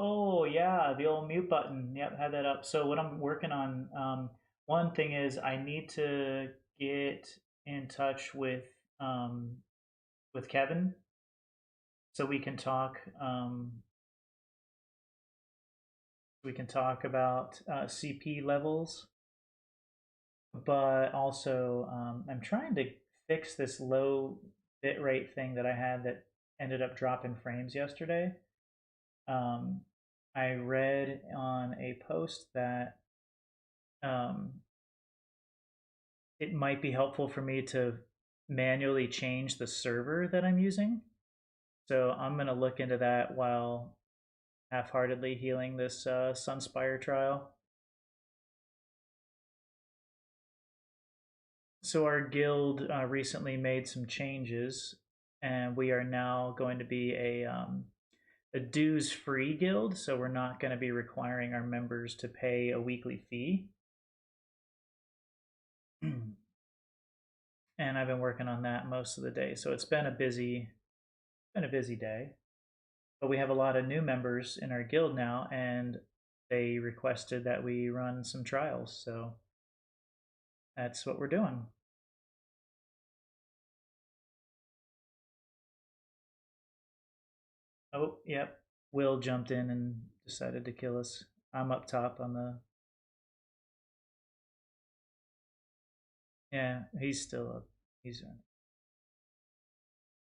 Oh yeah, the old mute button. Yep, had that up. So what I'm working on, one thing is I need to get in touch um, with Kevin so we can talk about CP levels, but also I'm trying to fix this low bitrate thing that I had that ended up dropping frames yesterday. Um, I read on a post that um, it might be helpful for me to manually change the server that I'm using. So I'm going to look into that while half-heartedly healing this Sunspire trial. So our guild recently made some changes, and we are now going to be a dues-free guild. So we're not going to be requiring our members to pay a weekly fee. And I've been working on that most of the day. So it's been a busy day. But we have a lot of new members in our guild now, and they requested that we run some trials. So that's what we're doing. Oh, yep. Will jumped in and decided to kill us. I'm up top on the. Yeah, he's still up. He's.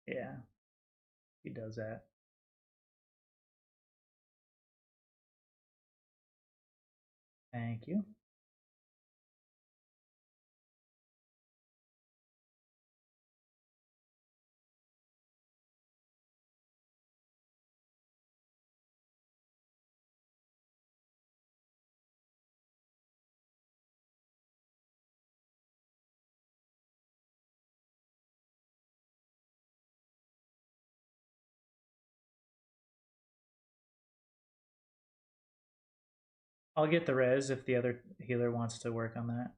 Yeah, he does that. Thank you. I'll get the res if the other healer wants to work on that.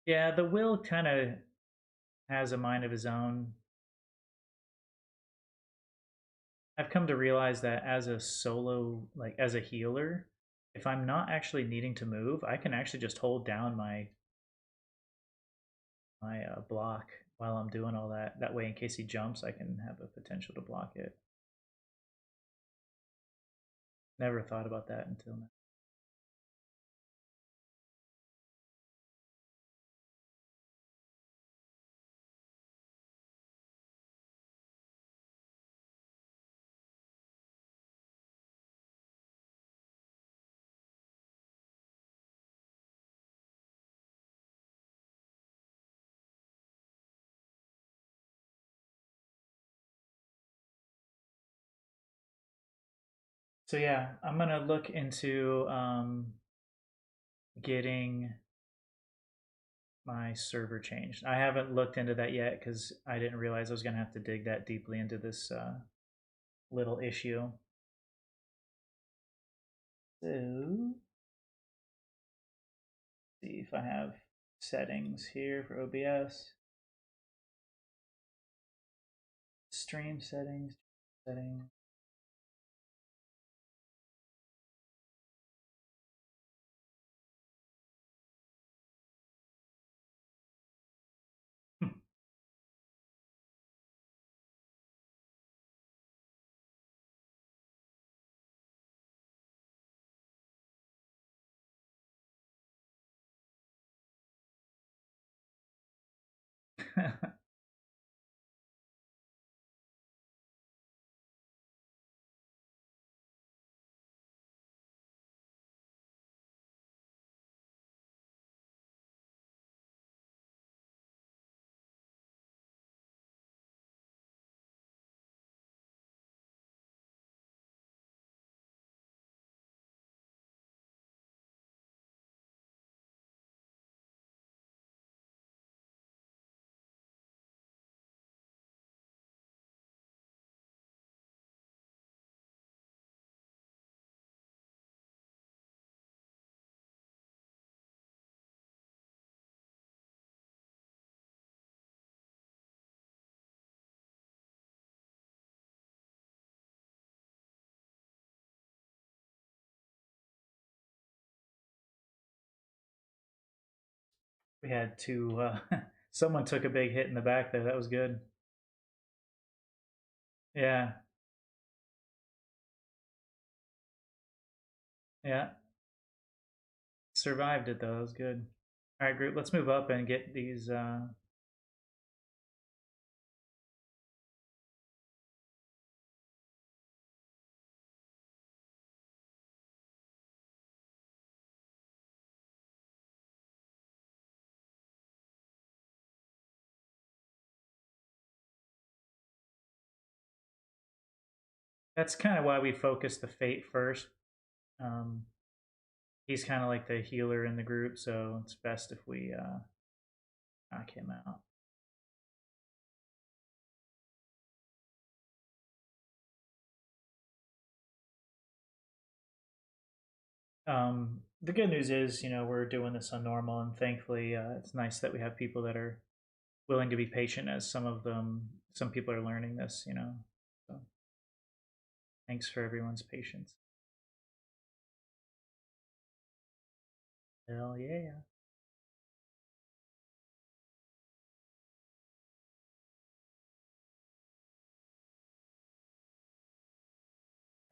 Yeah, the Will kind of has a mind of his own. I've come to realize that as a solo, like as a healer, if I'm not actually needing to move, I can actually just hold down my block while I'm doing all that. That way, in case he jumps, I can have a potential to block it. Never thought about that until now. So yeah, I'm gonna look into getting my server changed. I haven't looked into that yet because I didn't realize I was gonna have to dig that deeply into this little issue. So, see if I have settings here for OBS. Stream settings, settings. We had to. Someone took a big hit in the back there. That was good. Yeah, yeah. Survived it though. That was good. All right, group. Let's move up and get these. That's kind of why we focus the Fate first. Um, he's kind of like the healer in the group, so it's best if we knock him out. The good news is, we're doing this on normal, and thankfully, it's nice that we have people that are willing to be patient, as some people are learning this. So thanks for everyone's patience. Hell yeah.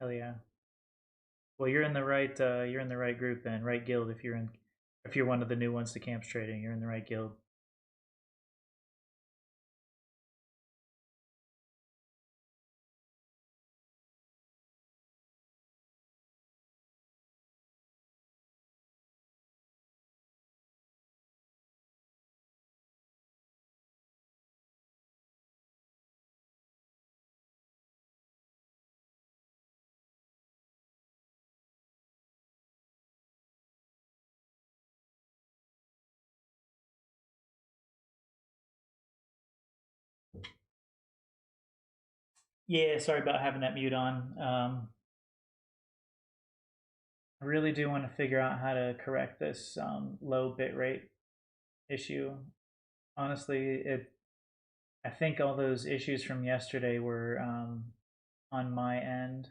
Hell yeah. Well, you're in the right group then, right guild. If you're one of the new ones to camps trading, you're in the right guild. Yeah, sorry about having that mute on. I really do want to figure out how to correct this low bitrate issue. Honestly, I think all those issues from yesterday were on my end.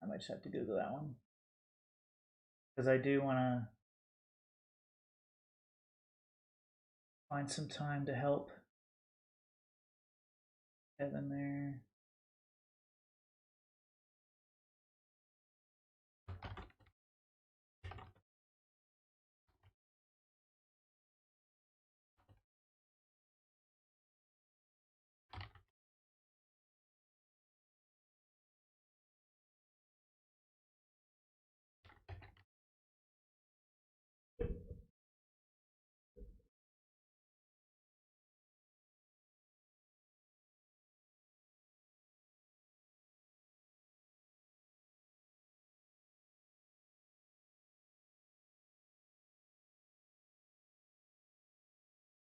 I might just have to Google that one because I do want to find some time to help Kevin there.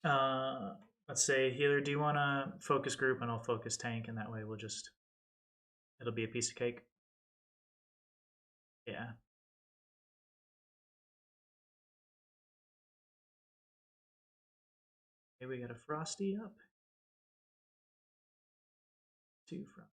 Uh, let's say healer. Do you want to focus group and I'll focus tank, and that way it'll be a piece of cake. Yeah. Okay, we got a Frosty up. Two from.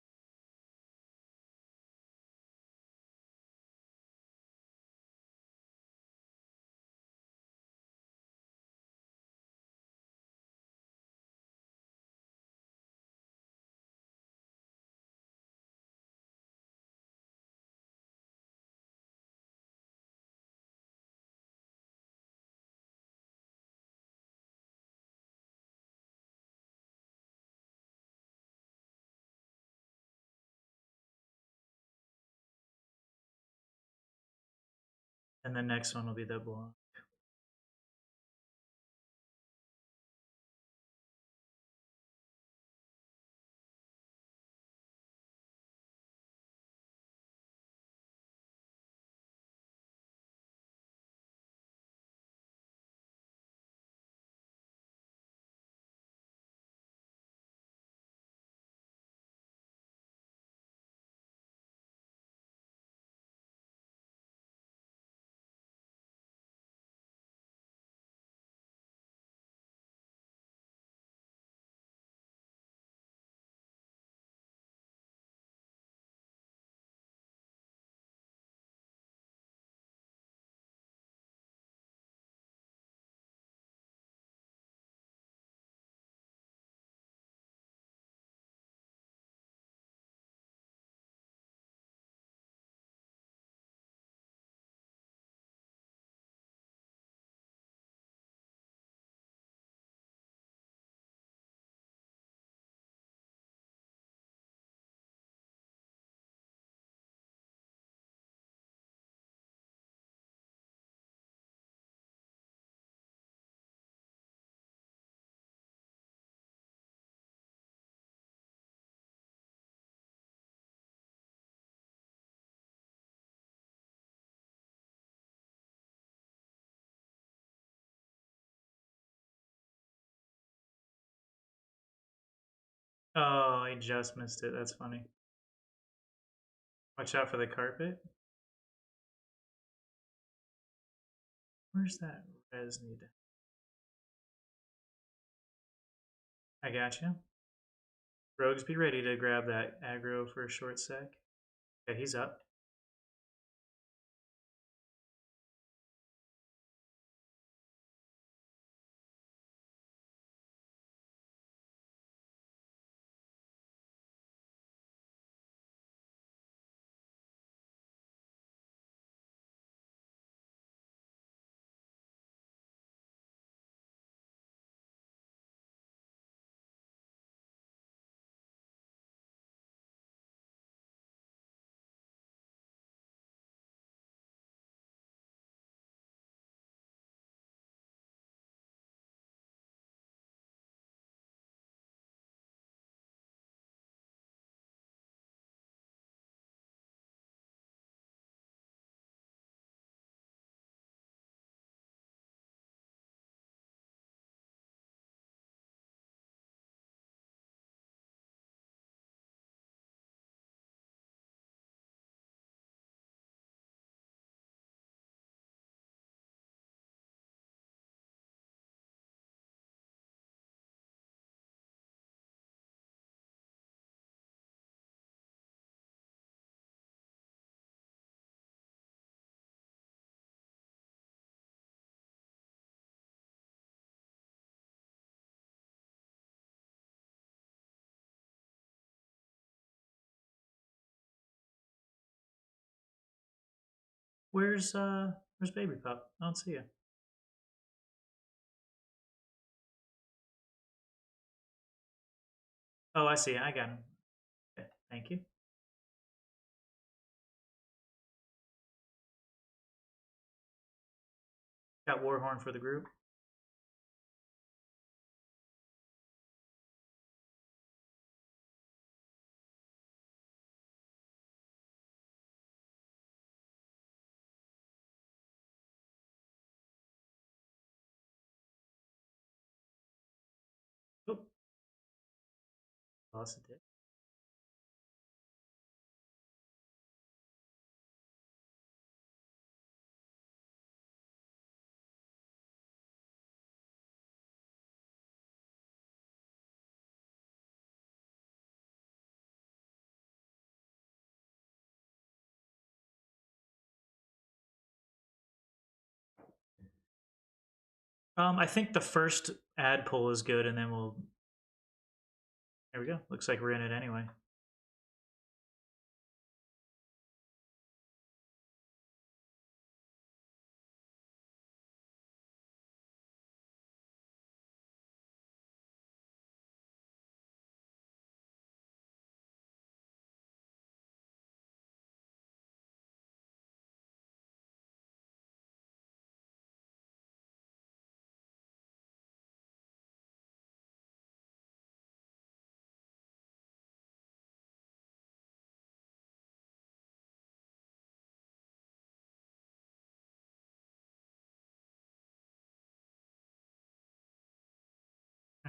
And the next one will be the block. Oh, I just missed it. That's funny. Watch out for the carpet. Where's that res need? I got you. Rogues, be ready to grab that aggro for a short sec. Okay, he's up. Where's Baby Pup? I don't see you. Oh, I see. I got him. Okay, thank you. Got Warhorn for the group. Oh, lost it. I think the first ad pull is good, and then we'll. There we go. Looks like we're in it anyway.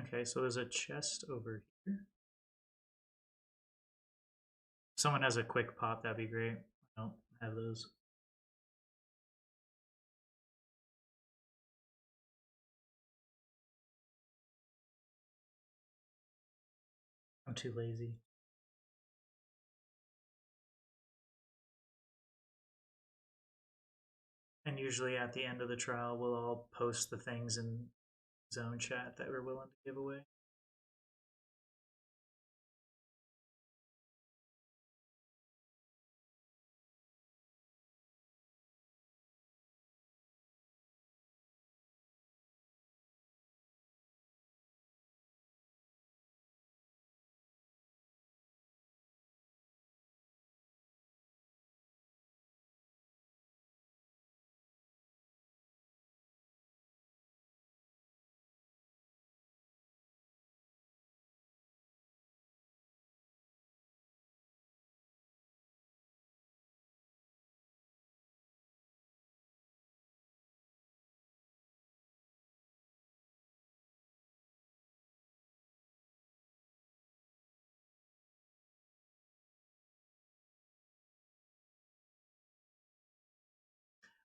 Okay, so there's a chest over here. If someone has a quick pop, that'd be great. I don't have those. I'm too lazy. And usually at the end of the trial, we'll all post the things in zone chat that we're willing to give away.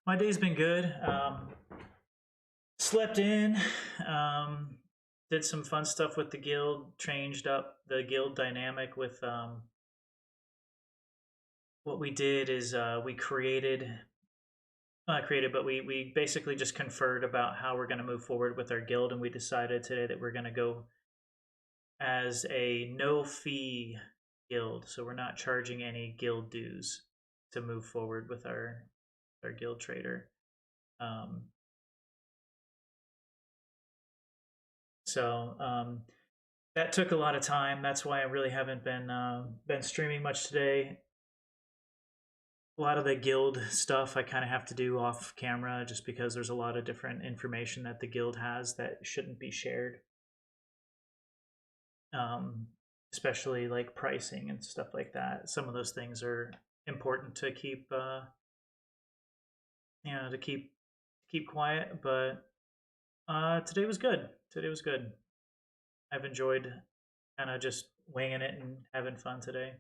My day's been good. Slept in, um, did some fun stuff with the guild, changed up the guild dynamic with what we did is we created, not created, but we basically just conferred about how we're going to move forward with our guild, and we decided today that we're going to go as a no fee guild. So we're not charging any guild dues to move forward with our guild trader. Um, so that took a lot of time. That's why I really haven't been streaming much today. A lot of the guild stuff I kind of have to do off camera just because there's a lot of different information that the guild has that shouldn't be shared. Um, Especially like pricing and stuff like that. Some of those things are important to keep to keep quiet, but today was good. Today was good. I've enjoyed kind of just winging it and having fun today.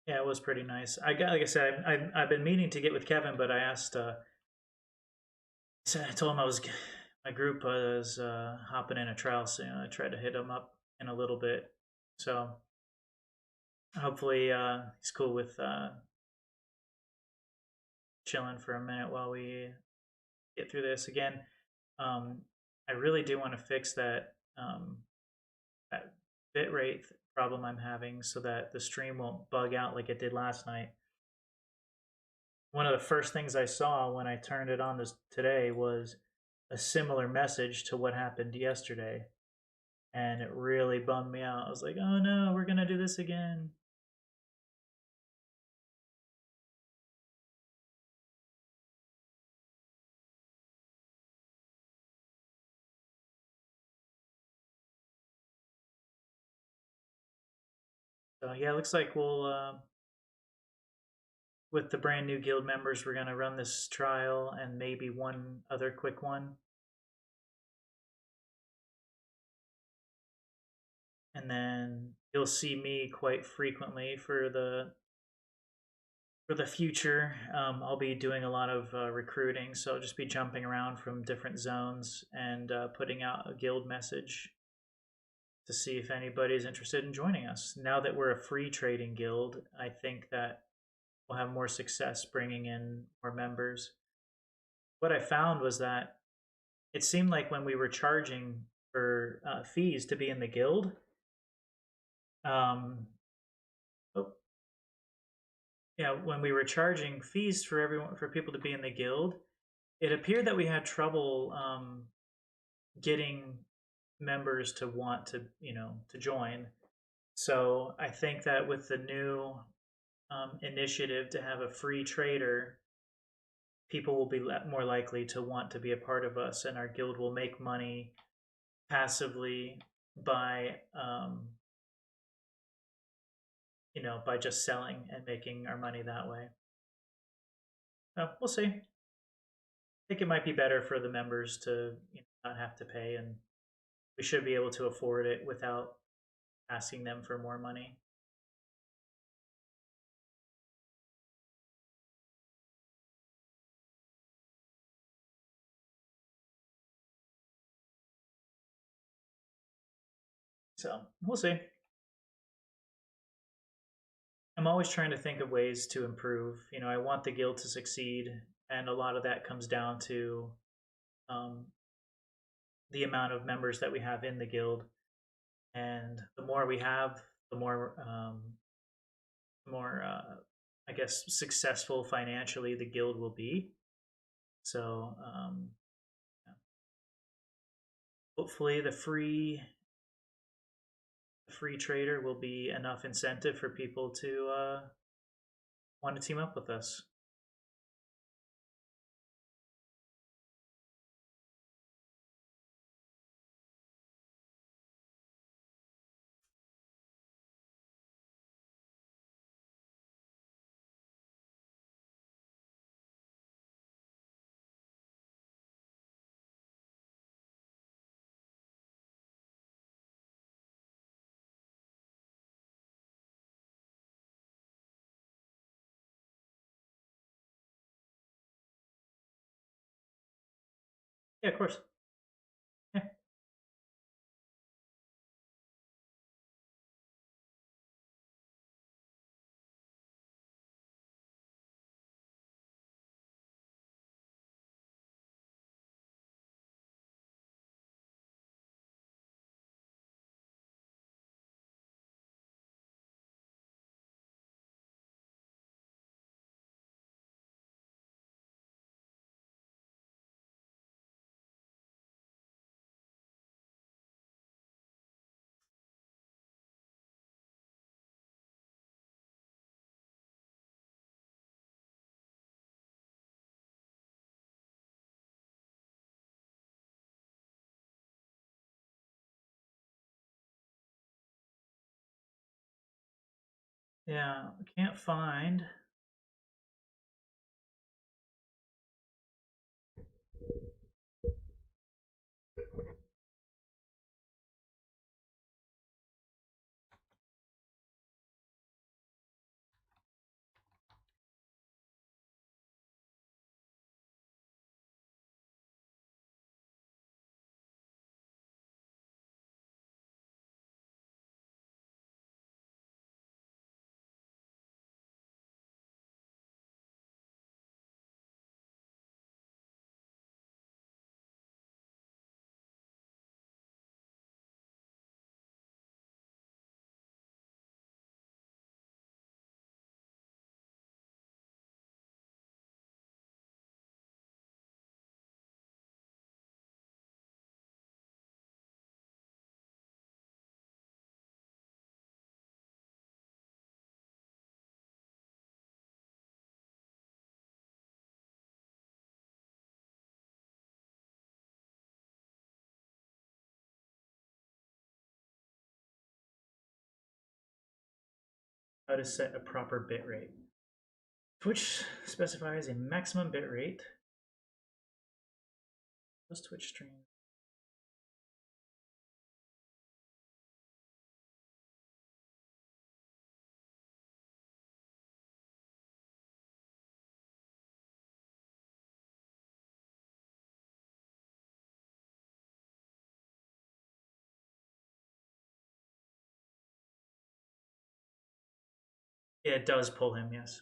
Yeah, it was pretty nice. Like I said, I've been meaning to get with Kevin, but I asked. I told him my group was hopping in a trial soon. I tried to hit him up in a little bit, so hopefully he's cool with chilling for a minute while we get through this again. Um, I really do want to fix that bit rate problem I'm having so that the stream won't bug out like it did last night. One of the first things I saw when I turned it on today was a similar message to what happened yesterday, and it really bummed me out. I was like, "Oh no, we're gonna do this again." So yeah, it looks like we'll with the brand new guild members, we're gonna run this trial and maybe one other quick one, and then you'll see me quite frequently for the future. I'll be doing a lot of recruiting, so I'll just be jumping around from different zones and putting out a guild message to see if anybody's interested in joining us. Now that we're a free trading guild, I think that we'll have more success bringing in more members. What I found was that it seemed like when we were charging for fees to be in the guild, um, oh, yeah, when we were charging fees for everyone for people to be in the guild, it appeared that we had trouble getting members to want to join. So I think that with the new initiative to have a free trader, people will be more likely to want to be a part of us, and our guild will make money passively by by just selling and making our money that way. So we'll see. I think it might be better for the members to not have to pay, and we should be able to afford it without asking them for more money. So we'll see. I'm always trying to think of ways to improve. I want the guild to succeed, and a lot of that comes down to um, the amount of members that we have in the guild. And the more we have, the more I guess successful financially the guild will be. So hopefully the free trader will be enough incentive for people to want to team up with us. Yeah, of course. Yeah. Yeah, can't find. How to set a proper bit rate. Twitch specifies a maximum bit rate. Those Twitch streams. Yeah, it does pull him, yes.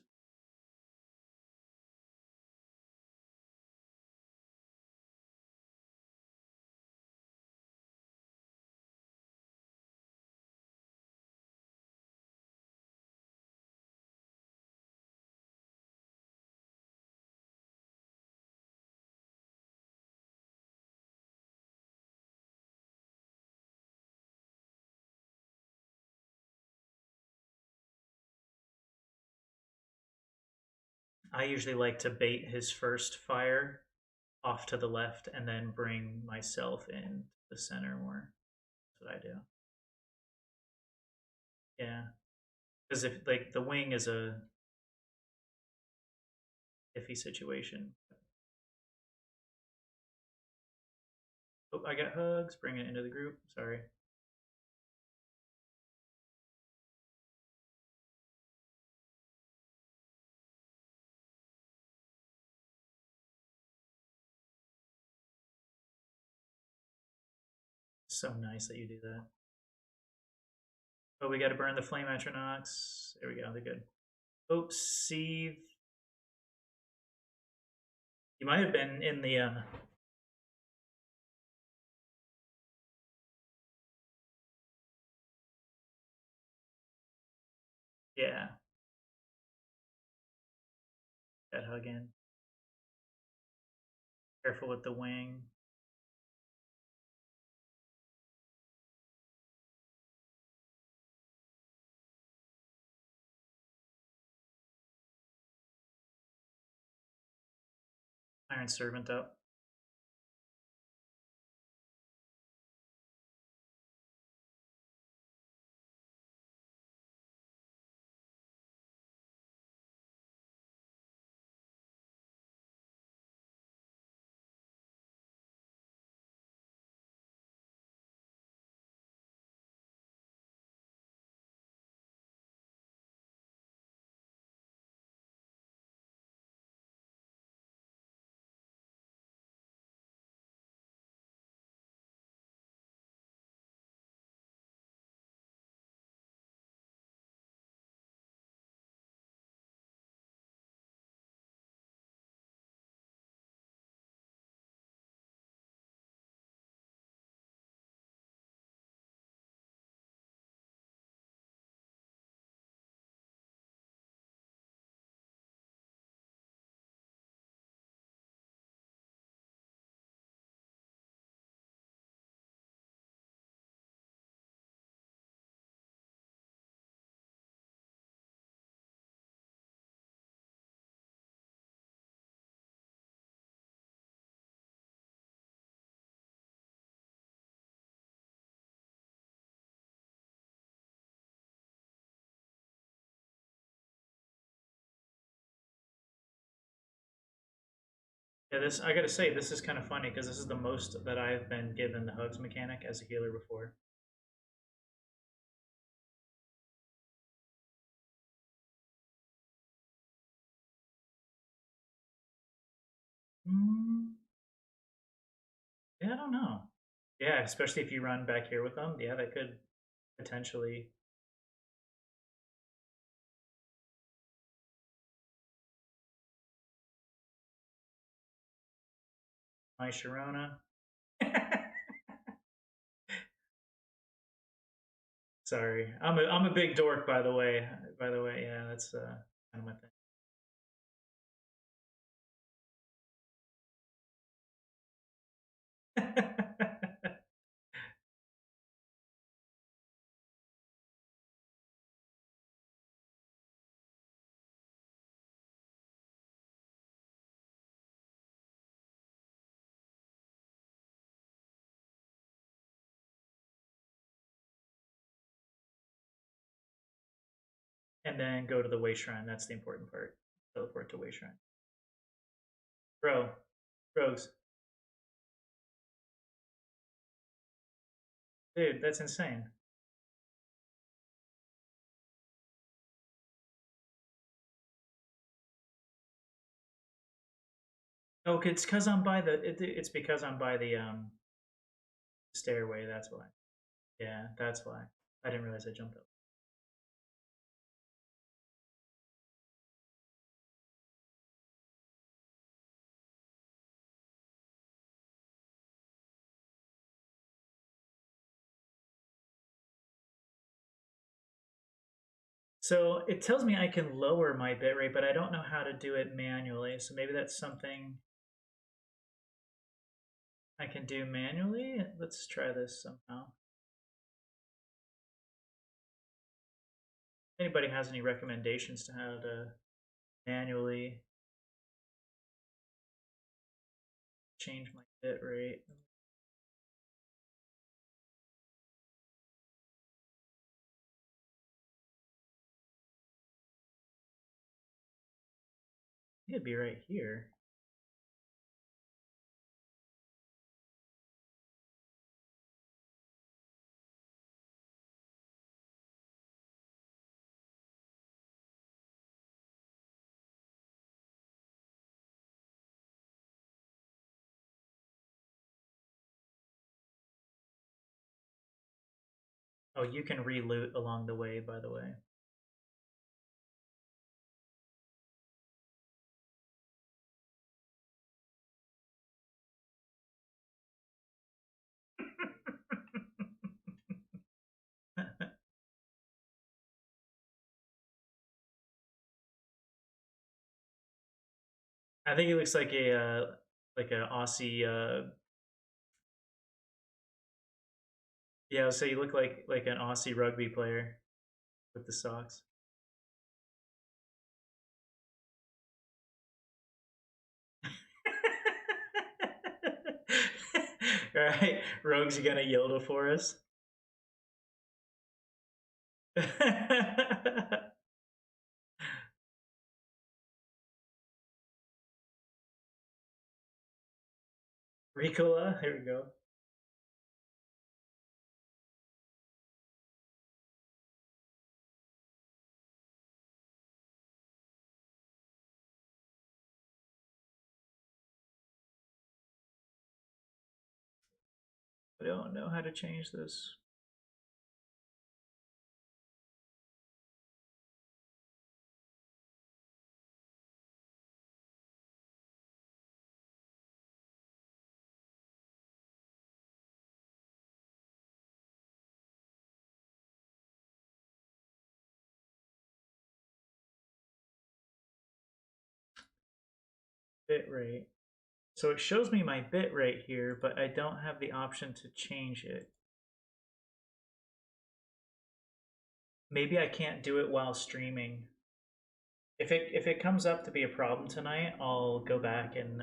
I usually like to bait his first fire off to the left and then bring myself in the center more. That's what I do. Yeah. Because if like the wing is a iffy situation. Oh, I got hugs. Bring it into the group. Sorry. So nice that you do that. Oh, we got to burn the flame atronachs. There we go. They're good. Oops, Steve. You might have been in the. Yeah, that hug in. Careful with the wing. Iron Servant up. Yeah, this I gotta say, this is kind of funny because this is the most that I've been given the hugs mechanic as a healer before. Mm, yeah, I don't know. Yeah, especially if you run back here with them. Yeah, that could potentially. My Sharona. Sorry, I'm a big dork, by the way. By the way, yeah, that's kind of my thing. And then go to the way shrine. That's the important part. Teleport to way shrine. Bro, Rogues, dude, that's insane. Oh, it's because I'm by it's because I'm by the stairway. That's why. Yeah, that's why. I didn't realize I jumped up. So it tells me I can lower my bitrate, but I don't know how to do it manually. So maybe that's something I can do manually. Let's try this somehow. Anybody has any recommendations to how to manually change my bitrate? It'd be right here. Oh, you can reloot along the way, by the way. I think it looks like a Aussie. Yeah, so you look like an Aussie rugby player with the socks. All right, Rogue's gonna yodel for us. Ricola, here we go. I don't know how to change this. Bit rate. So it shows me my bit rate here, but I don't have the option to change it. Maybe I can't do it while streaming. If it comes up to be a problem tonight, I'll go back and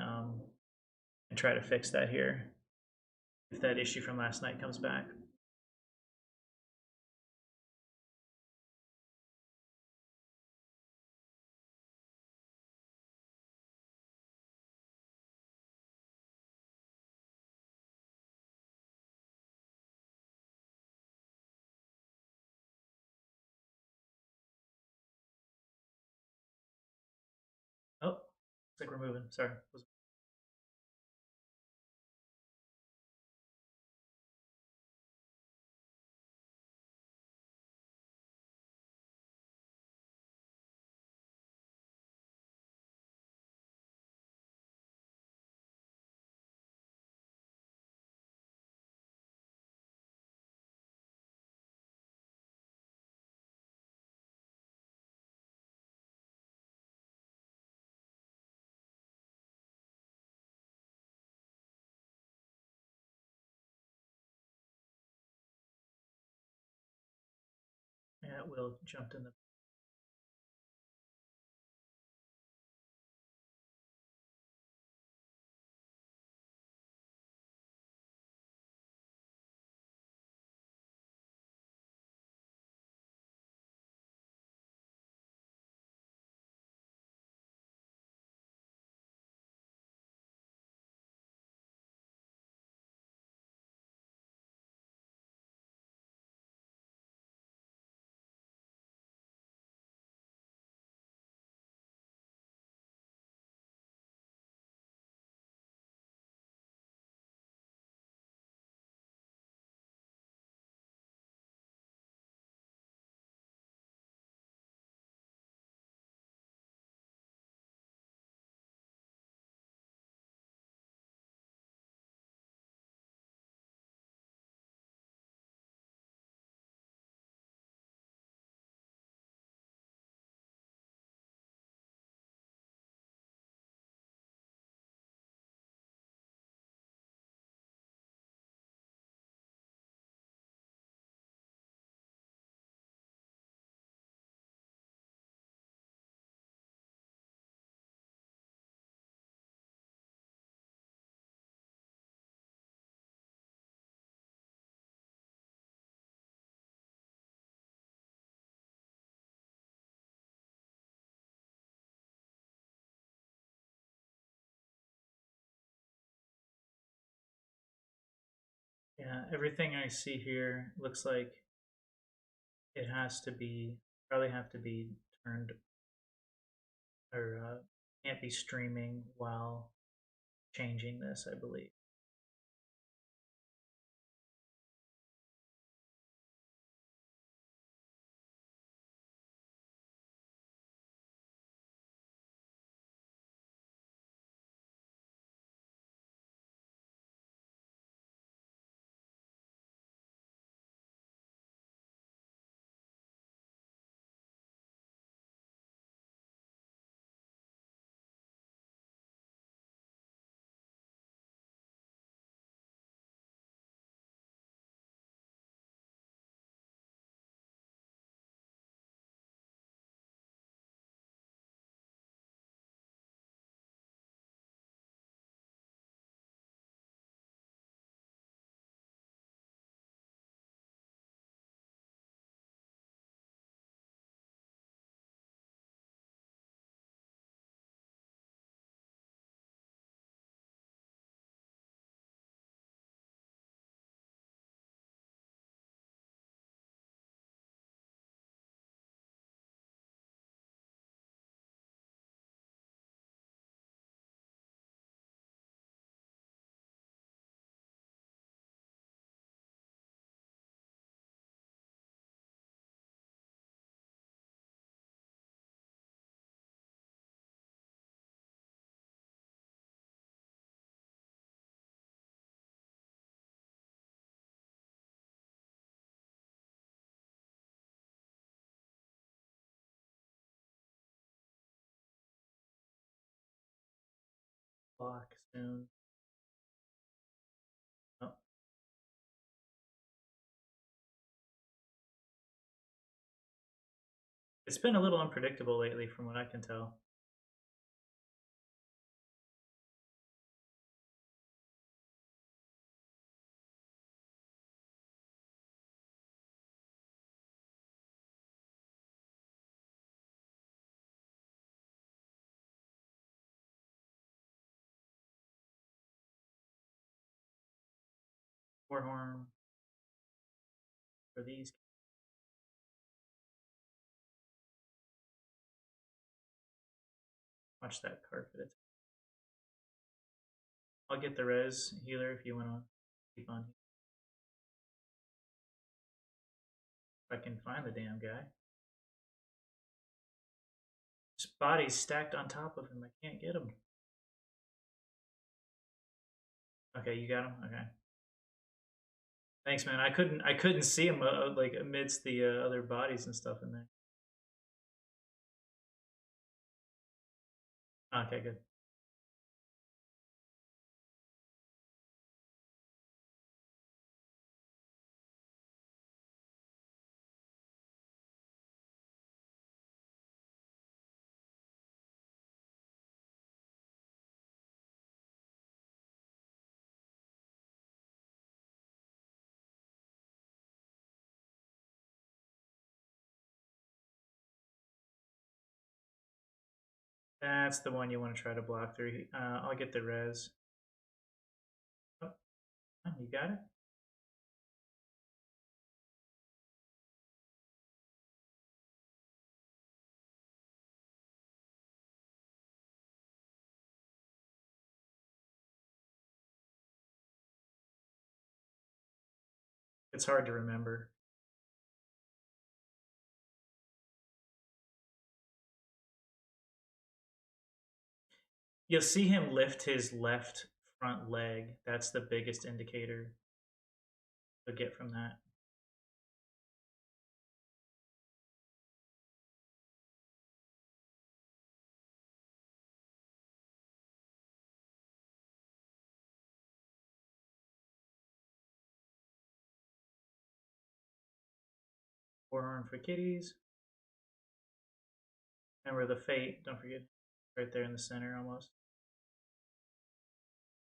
try to fix that here. If that issue from last night comes back. like we're moving. Sorry. Yeah, Will jumped in the. Yeah, everything I see here looks like it has to be probably have to be turned or can't be streaming while changing this, I believe. Block soon. Oh, it's been a little unpredictable lately, from what I can tell. Warhorn for these. Watch that carpet. I'll get the res healer if you want to keep on. If I can find the damn guy. His body's stacked on top of him. I can't get him. Okay, you got him. Okay. Thanks, man. I couldn't see him like amidst the other bodies and stuff in there. Okay, good. That's the one you want to try to block through. I'll get the res. Oh, you got it? It's hard to remember. You'll see him lift his left front leg. That's the biggest indicator you'll get from that. Forearm for kitties. Remember the fate, don't forget, right there in the center almost.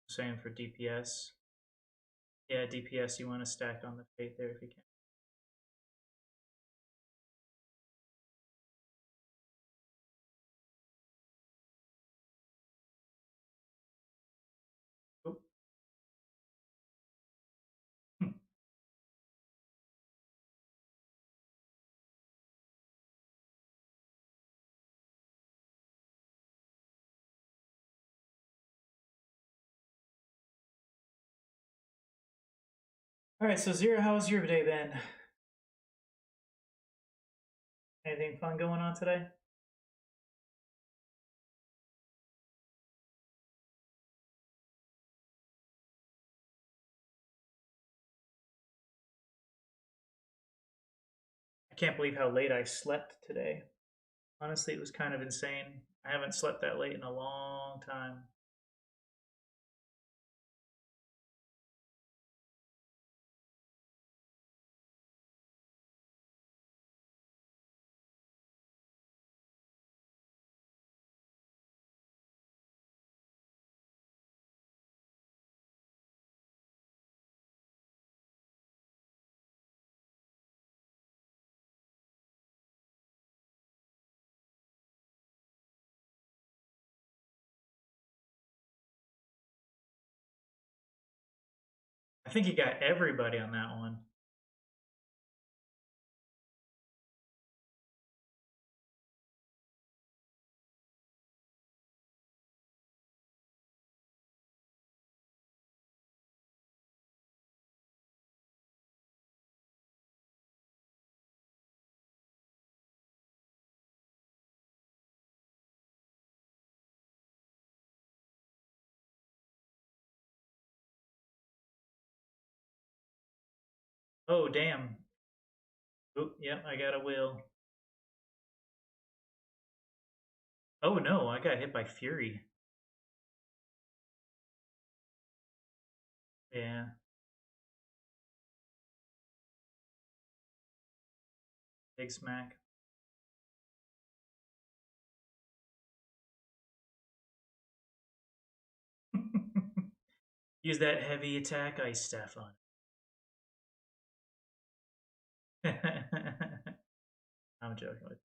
Same for DPS. Yeah, DPS you want to stack on the fate there if you can. Oop. All right, so Zero, how's your day been? Anything fun going on today? I can't believe how late I slept today. Honestly, it was kind of insane. I haven't slept that late in a long time. I think you got everybody on that one. Oh, damn. Oh, yep, I got a will. Oh no, I got hit by Fury. Yeah. Big smack. Use that heavy attack ice staff on it. I'm joking with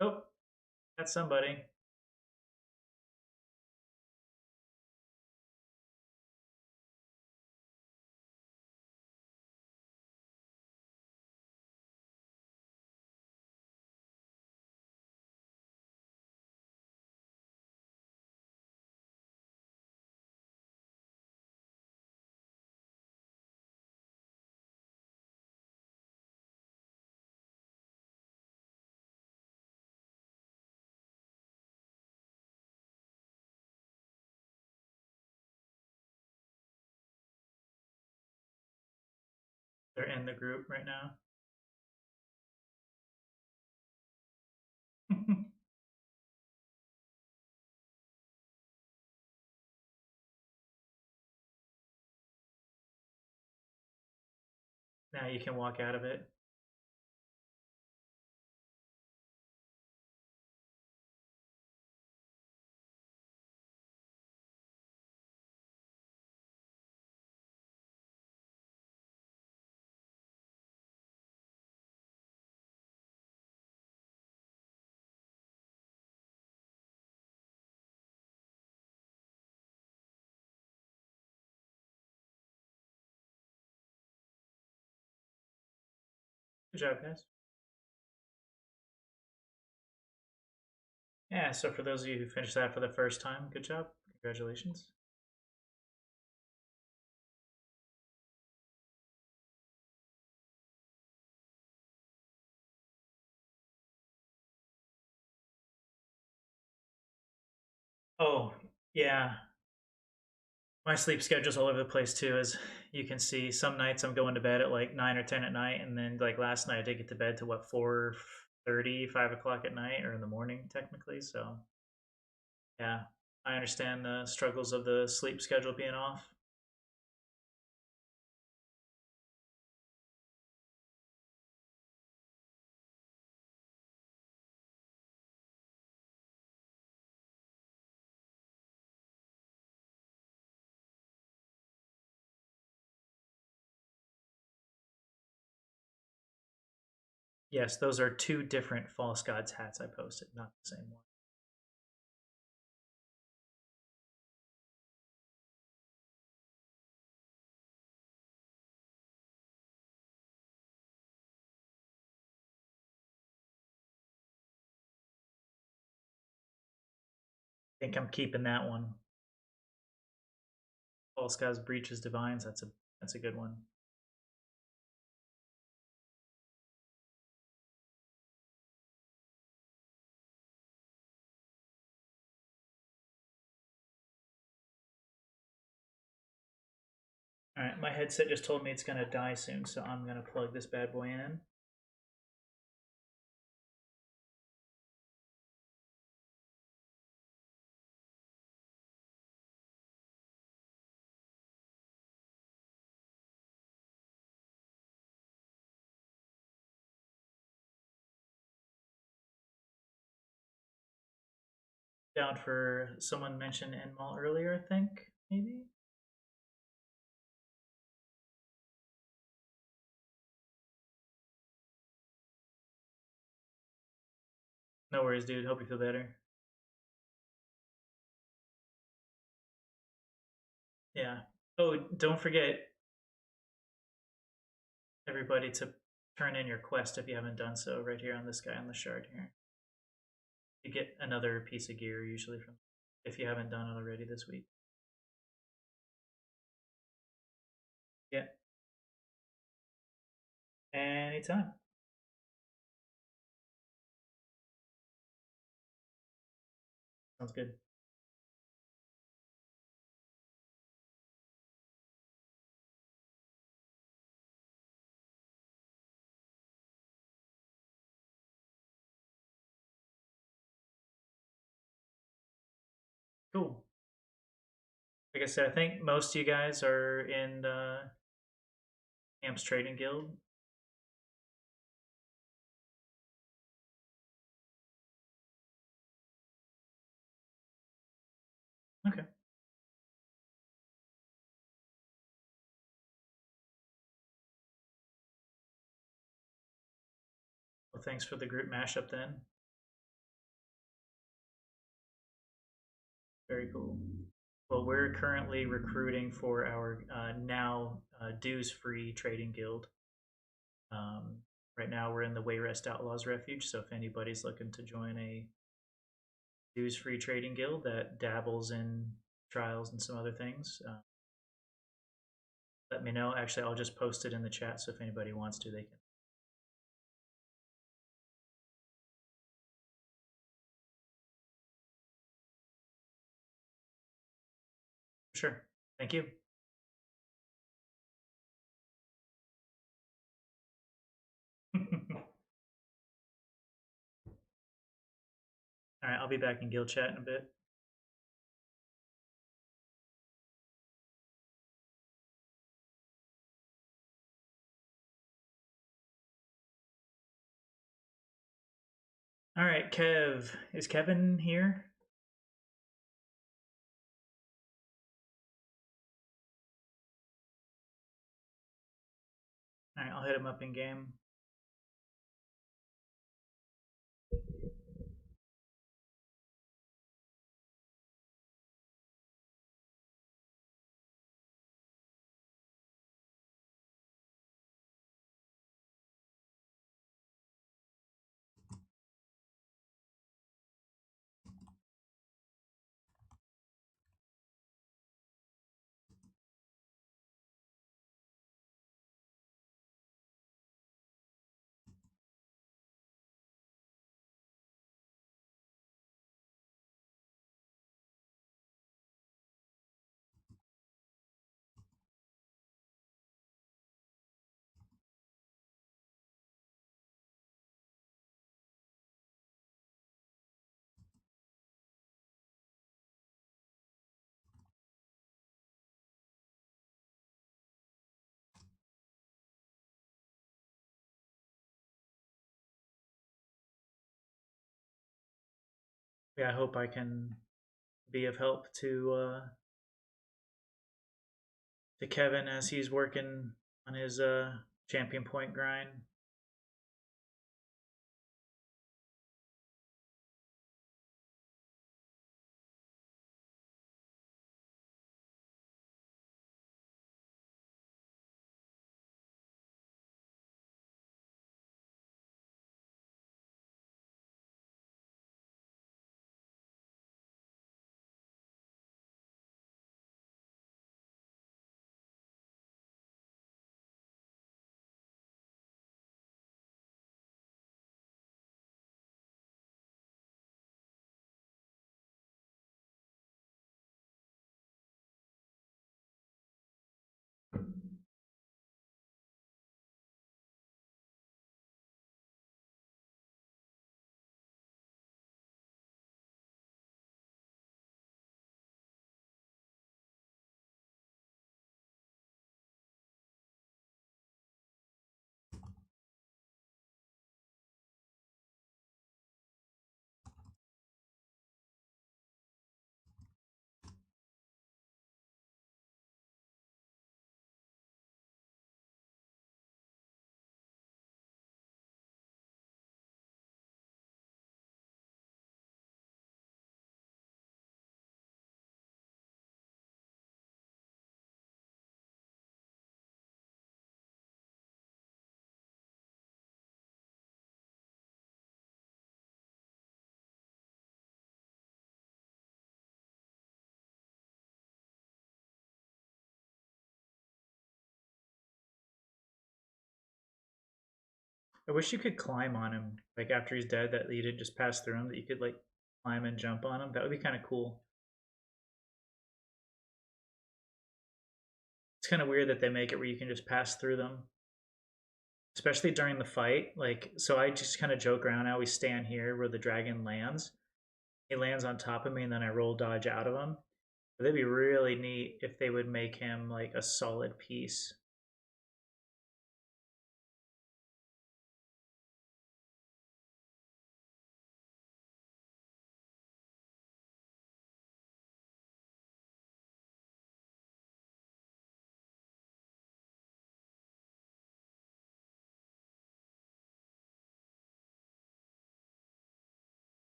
you. Oh, that's somebody. They're in the group right now. Now you can walk out of it. Good job, guys. Yeah, so for those of you who finished that for the first time, good job. Congratulations. Oh, yeah. My sleep schedule's all over the place too, as you can see. Some nights I'm going to bed at like 9 or 10 at night, and then like last night I did get to bed to what 4:30, 5 o'clock at night, or in the morning technically. So yeah, I understand the struggles of the sleep schedule being off. Yes, those are two different false gods hats I posted, not the same one. I think I'm keeping that one. False gods breaches divines. That's a good one. All right, my headset just told me it's gonna die soon, so I'm gonna plug this bad boy in. Down for someone mentioned Nmall earlier, I think maybe. No worries, dude. Hope you feel better. Yeah. Oh, don't forget everybody to turn in your quest if you haven't done so. Right here on this guy on the shard here. You get another piece of gear usually from if you haven't done it already this week. Yeah. Anytime. Sounds good. Cool. Like I said, I think most of you guys are in Camp's Trading Guild. Okay. Well, thanks for the group mashup then. Very cool. Well, we're currently recruiting for our now dues-free trading guild. Right now, we're in the Wayrest Outlaws Refuge, so if anybody's looking to join a dues-free trading guild that dabbles in trials and some other things, let me know. Actually, I'll just post it in the chat, so if anybody wants to, they can. Sure. Thank you. All right, I'll be back in guild chat in a bit. All right, Kev. Is Kevin here? All right, I'll hit him up in game. Yeah, I hope I can be of help to Kevin as he's working on his champion point grind. I wish you could climb on him, like after he's dead, that you didn't just pass through him, that you could like climb and jump on him. That would be kind of cool. It's kind of weird that they make it where you can just pass through them, especially during the fight. Like, so I just kind of joke around. I always stand here where the dragon lands. He lands on top of me, and then I roll dodge out of him. But that'd be really neat if they would make him like a solid piece.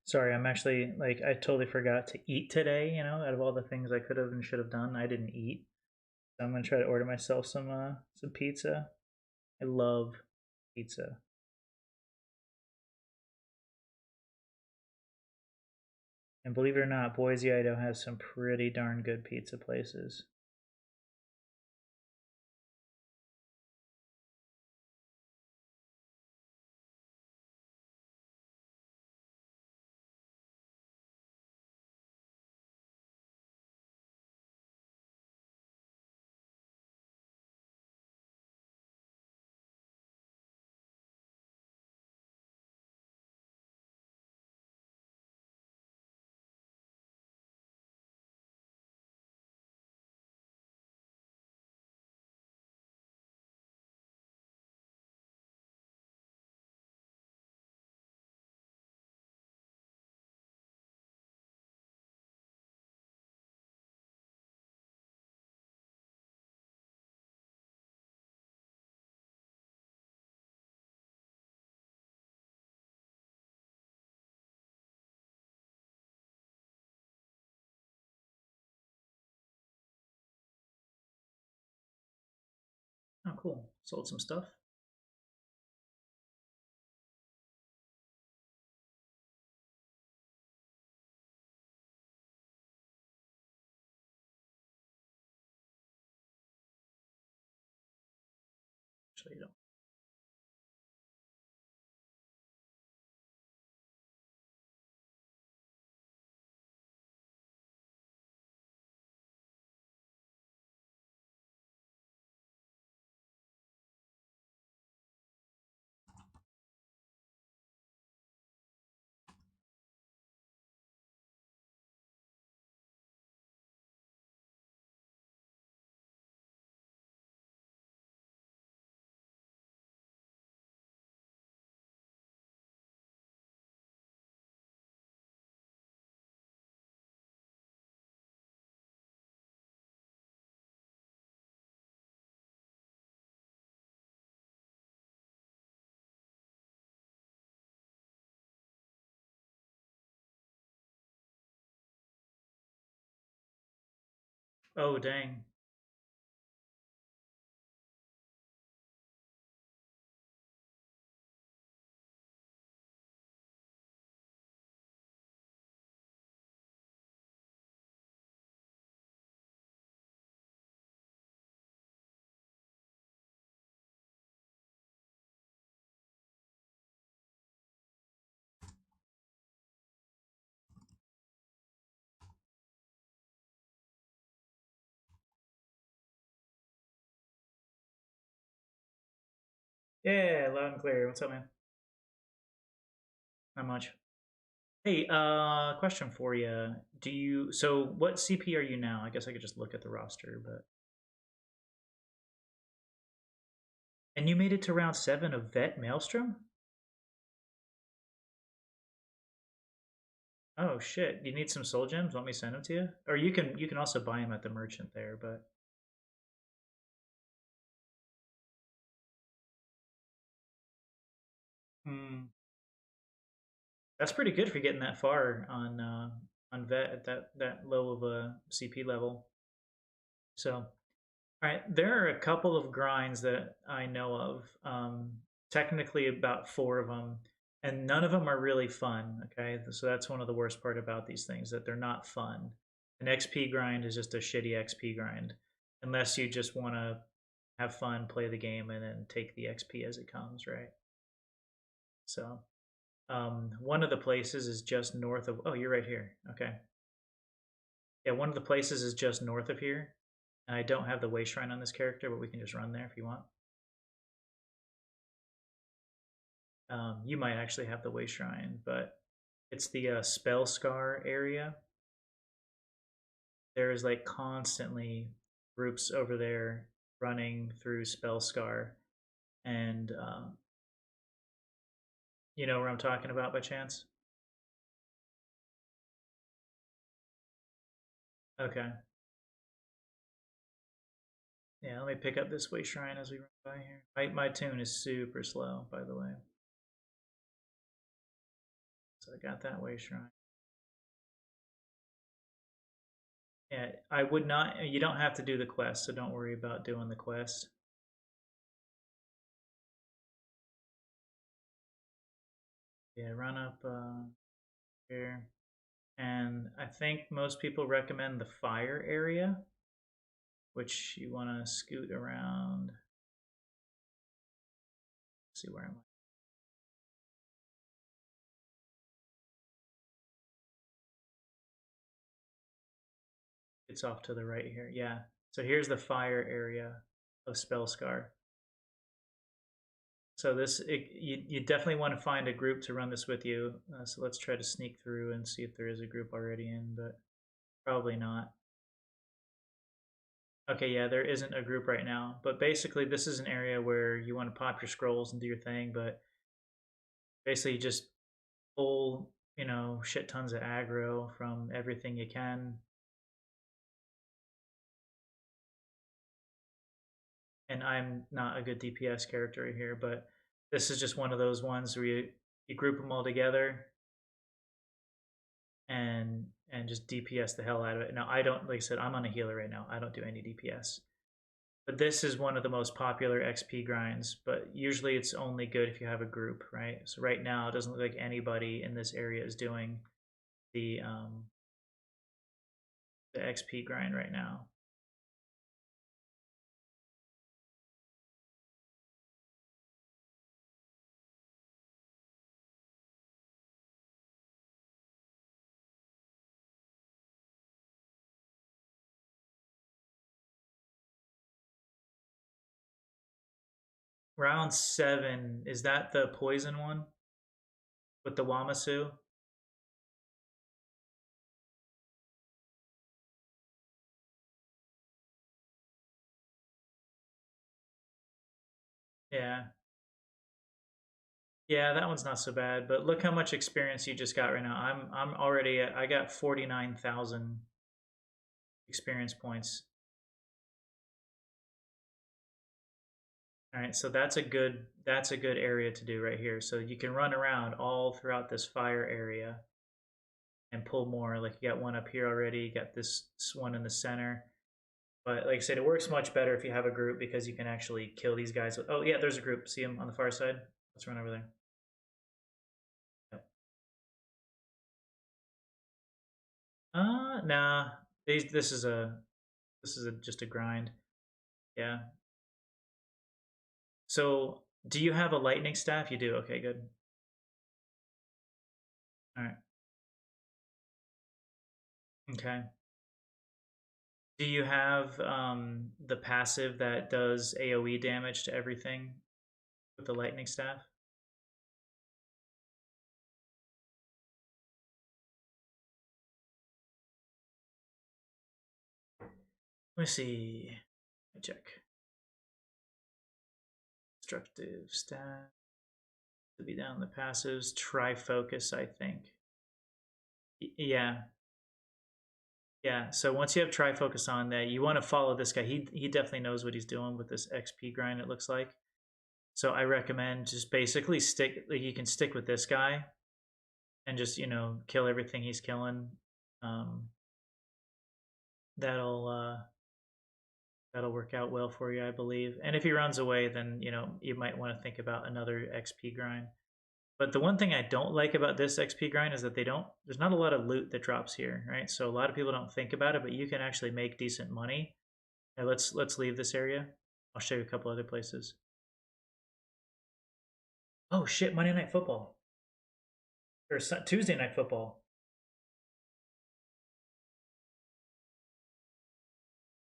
Sorry, I'm actually like I totally forgot to eat today. Out of all the things I could have and should have done, I didn't eat. So I'm gonna try to order myself some pizza. I love pizza. And believe it or not, Boise, Idaho has some pretty darn good pizza places. Oh, cool. Sold some stuff. Actually, you don't. Oh, dang. Yeah, loud and clear. What's up, man? Not much. Hey, question for you. So what CP are you now? I guess I could just look at the roster, but. And you made it to round 7 of Vet Maelstrom? Oh shit! You need some soul gems? Want me to send them to you? Or you can also buy them at the merchant there. But hmm, that's pretty good for getting that far on vet at that low of a CP level. So all right, there are a couple of grinds that I know of. Technically, about 4 of them, and none of them are really fun. Okay, so that's one of the worst part about these things, that they're not fun. An XP grind is just a shitty XP grind, unless you just want to have fun, play the game, and then take the XP as it comes, right? So, one of the places is just north of. Oh, you're right here. Okay, yeah, one of the places is just north of here. And I don't have the way shrine on this character, but we can just run there if you want. You might actually have the way shrine, but it's the spell scar area. There is like constantly groups over there running through spell scar, and you know where I'm talking about by chance? Okay. Yeah, let me pick up this way shrine as we run by here. My tune is super slow, by the way. So I got that way shrine. Yeah, I would not. You don't have to do the quest, so don't worry about doing the quest. Yeah, run up here. And I think most people recommend the fire area, which you want to scoot around. Let's see where am I? It's off to the right here. Yeah. So here's the fire area of Spellscar. So you definitely want to find a group to run this with you. So let's try to sneak through and see if there is a group already in, but probably not. Okay, yeah, there isn't a group right now, but basically this is an area where you want to pop your scrolls and do your thing, but basically just pull, shit tons of aggro from everything you can. And I'm not a good DPS character here, but this is just one of those ones where you group them all together and just DPS the hell out of it. Now I don't, like I said, I'm on a healer right now. I don't do any DPS. But this is one of the most popular XP grinds, but usually it's only good if you have a group, right? So right now it doesn't look like anybody in this area is doing the um, the XP grind right now. Round 7, is that the poison one with the Wamasu? Yeah. Yeah, that one's not so bad, but look how much experience you just got right now. I'm already I got 49,000 experience points. All right, so that's a good area to do right here. So you can run around all throughout this fire area and pull more. Like you got one up here already, you got this one in the center. But like I said, it works much better if you have a group because you can actually kill these guys. Oh yeah, there's a group. See them on the far side? Let's run over there. Yep. Nah. This is just a grind. Yeah. So, do you have a lightning staff? You do. Okay, good. All right. Okay. Do you have the passive that does AoE damage to everything with the lightning staff? Let me see. Let me check. Destructive staff. To be down the passives. Try focus, I think. Yeah. Yeah. So once you have try focus on that, you want to follow this guy. He definitely knows what he's doing with this XP grind, it looks like. So I recommend just basically stick, like you can stick with this guy and just, kill everything he's killing. Um, that'll that'll work out well for you, I believe. And if he runs away, then you might want to think about another XP grind. But the one thing I don't like about this XP grind is that there's not a lot of loot that drops here, right? So a lot of people don't think about it, but you can actually make decent money. Now let's leave this area. I'll show you a couple other places. Oh shit, Monday Night Football. Or Tuesday Night Football.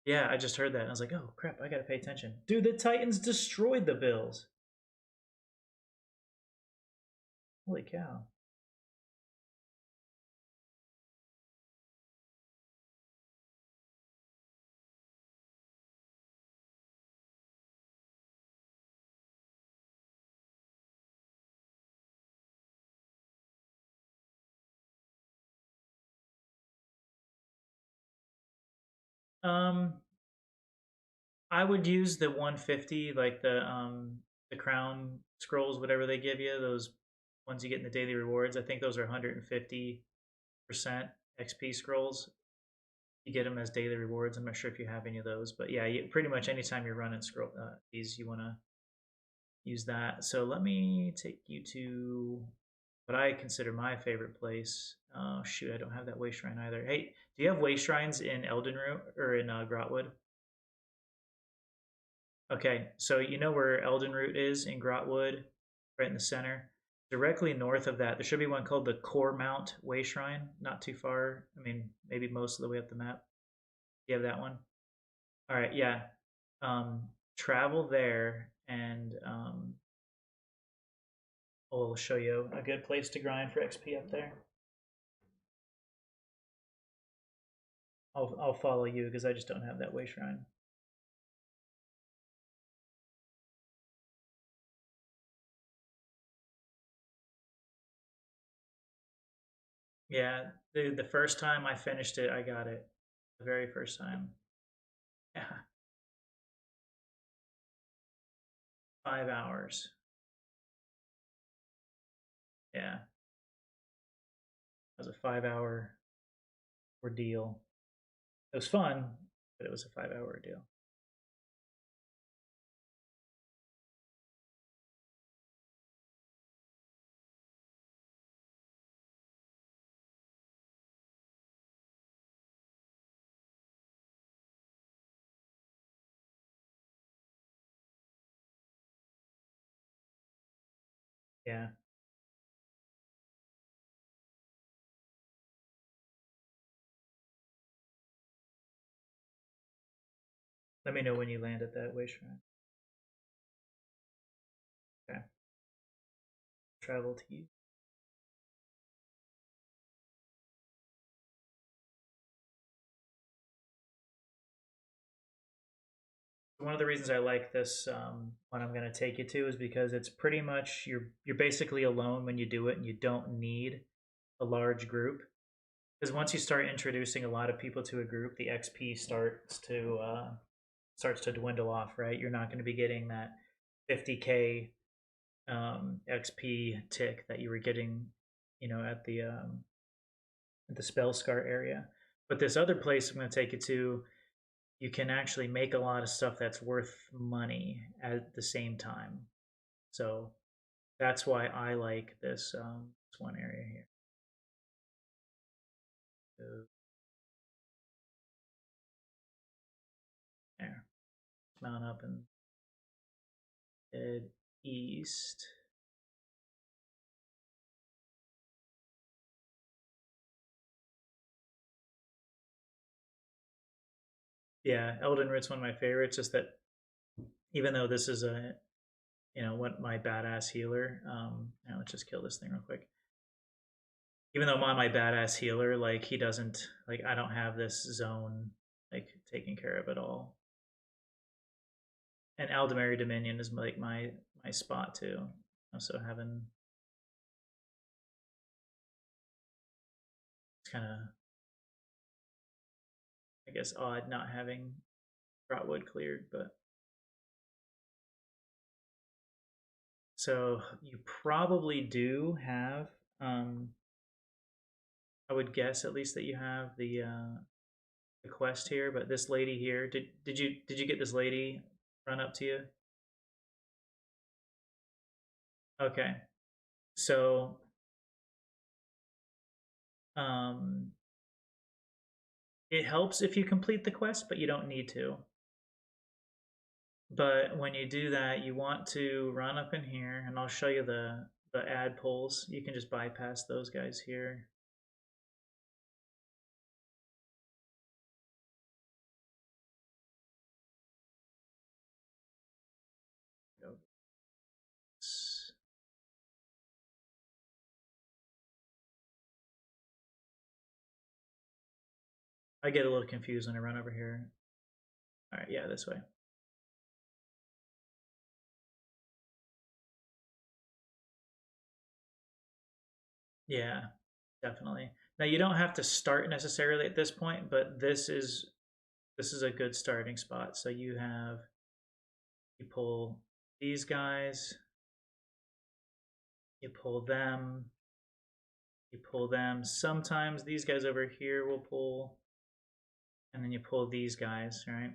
Yeah, I just heard that and I was like, oh crap, I gotta pay attention. Dude, the Titans destroyed the Bills. Holy cow. Um, I would use the 150, like the crown scrolls, whatever they give you, those ones you get in the daily rewards. I think those are 150% XP scrolls. You get them as daily rewards. I'm not sure if you have any of those, but yeah, pretty much anytime you're running scroll these, you want to use that. So let me take you to what I consider my favorite place. Oh shoot, I don't have that way shrine either. Hey, do you have way shrines in Elden Root or in Grotwood? Okay, so you know where Elden Root is in Grotwood, right in the center. Directly north of that, there should be one called the Core Mount Way Shrine. Not too far. I mean, maybe most of the way up the map. You have that one. All right, yeah. Travel there, and we'll show you a good place to grind for XP up there. I'll follow you because I just don't have that way shrine. Yeah, the first time I finished it, I got it. The very first time. Yeah, 5 hours. Yeah, it was a 5 hour ordeal. It was fun, but it was a 5 hour ordeal. Yeah. Let me know when you land at that way shrine. Okay. Travel to you. One of the reasons I like this one I'm going to take you to is because it's pretty much you're basically alone when you do it, and you don't need a large group. Because once you start introducing a lot of people to a group, the XP starts to dwindle off. Right, you're not going to be getting that 50k XP tick that you were getting, at the spell scar area. But this other place I'm going to take you to, you can actually make a lot of stuff that's worth money at the same time. So that's why I like this one area here. So there, mount up and head east. Yeah, Elden Ring's one of my favorites. Just that even though this is what my badass healer. Now let's just kill this thing real quick. Even though I'm on my badass healer, like he doesn't like I don't have this zone like taken care of at all. And Aldemary Dominion is like my spot too. Also having it's kind of I guess odd not having Rotwood cleared, but so you probably do have I would guess at least that you have the quest here, but this lady here, did you get this lady run up to you? Okay. So um it helps if you complete the quest, but you don't need to. But when you do that, you want to run up in here, and I'll show you the ad pulls. You can just bypass those guys here. I get a little confused when I run over here. All right, yeah, this way. Yeah, definitely. Now you don't have to start necessarily at this point, but this is a good starting spot. So you pull these guys, you pull them, you pull them. Sometimes these guys over here will pull. and then you pull these guys, right?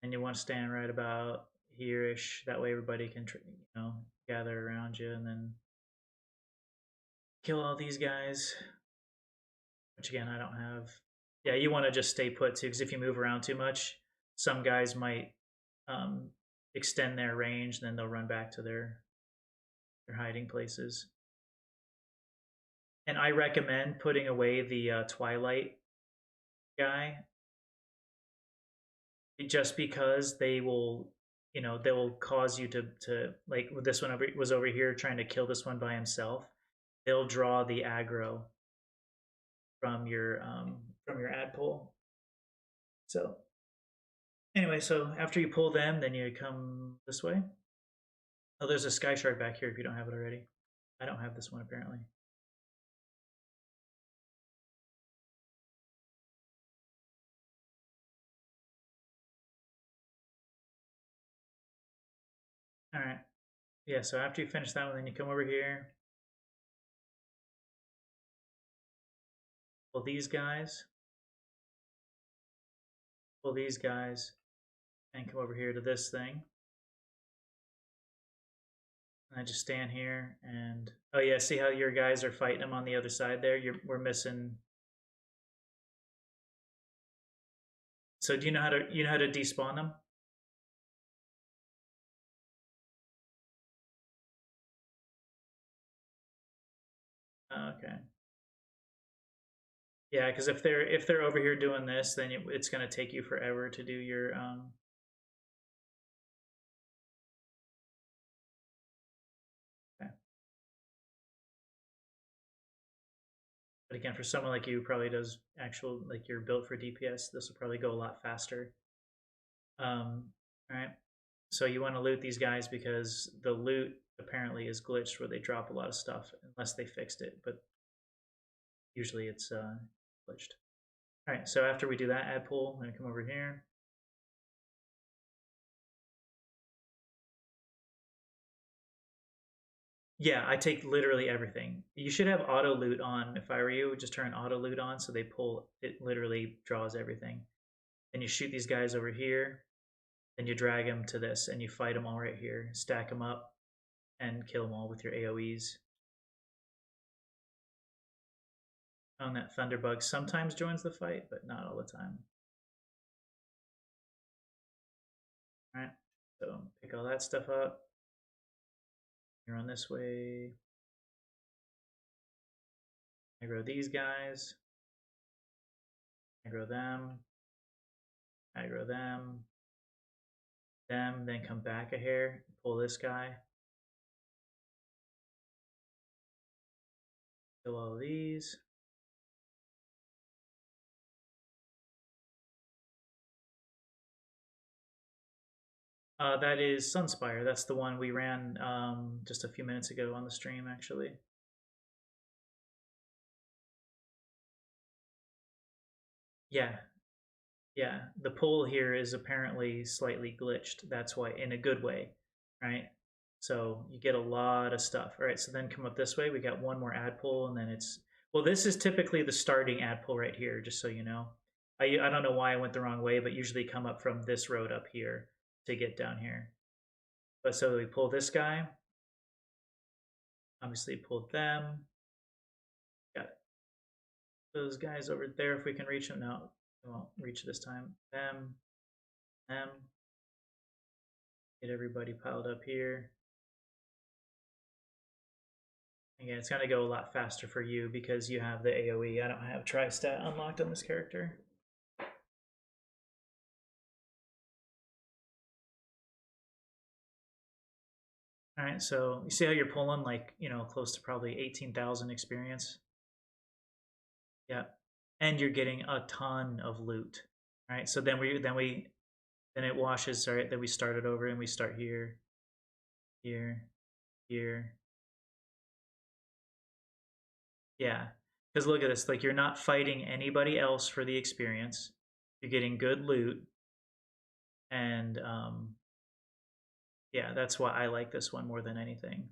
And you want to stand right about here-ish. That way everybody can, gather around you, and then kill all these guys. Which again, I don't have. Yeah, you want to just stay put too, because if you move around too much, some guys might um, extend their range, and then they'll run back to their hiding places. And I recommend putting away the Twilight guy, just because they will, they will cause you to like this one was over here trying to kill this one by himself. They'll draw the aggro from your ad pull. So anyway, so after you pull them, then you come this way. Oh, there's a sky shard back here if you don't have it already. I don't have this one apparently. All right. Yeah, so after you finish that one, then you come over here. Pull these guys. Pull these guys. And come over here to this thing. And I just stand here and oh yeah, see how your guys are fighting them on the other side there? We're missing. So do you know how to despawn them? Okay. Yeah, because if they're over here doing this, then it's gonna take you forever to do your Okay. But again, for someone like you who probably does actual like you're built for DPS, this will probably go a lot faster. All right. So you want to loot these guys because the loot apparently is glitched where they drop a lot of stuff unless they fixed it, but usually it's glitched. All right, so after we do that ad pull, I'm gonna come over here. Yeah, I take literally everything. You should have auto loot on. If I were you, just turn auto loot on so they pull, it literally draws everything. Then you shoot these guys over here, then you drag them to this and you fight them all right here, stack them up and kill them all with your AoEs. On that Thunderbug sometimes joins the fight, but not all the time. All right, so pick all that stuff up. You run this way. Aggro these guys. Aggro them. Aggro them. Them, then come back a hair. Pull this guy. Kill all of these. That is Sunspire. That's the one we ran just a few minutes ago on the stream, actually. Yeah, yeah. The pull here is apparently slightly glitched. That's why, in a good way, right? So you get a lot of stuff. All right, so then come up this way. We got one more ad pull, and then it's well. This is typically the starting ad pull right here, just so you know. I don't know why I went the wrong way, but usually come up from this road up here to get down here. But so we pull this guy. Obviously pulled them. Got those guys over there if we can reach them. No, we won't reach this time. Them. Get everybody piled up here. Again, it's going to go a lot faster for you because you have the AoE. I don't have Tri-Stat unlocked on this character. All right, so you see how you're pulling like, close to probably 18,000 experience? Yeah. And you're getting a ton of loot. All right, so then it washes, all right, then we start it over and we start here, here, here. Yeah, because look at this, like you're not fighting anybody else for the experience. You're getting good loot, and yeah, that's why I like this one more than anything.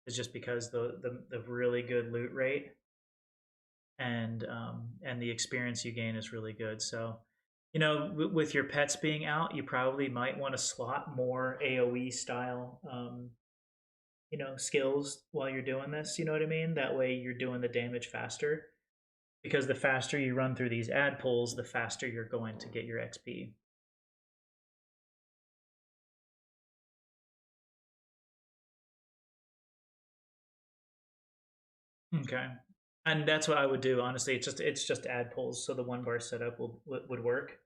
It's just because the really good loot rate. and the experience you gain is really good. So, you know, with your pets being out, you probably might want to slot more AOE style, you know, skills while you're doing this. You know what I mean? That way, you're doing the damage faster because the faster you run through these ad pulls, the faster you're going to get your XP. Okay. And that's what I would do. Honestly, it's just ad pulls, so the one bar setup would work.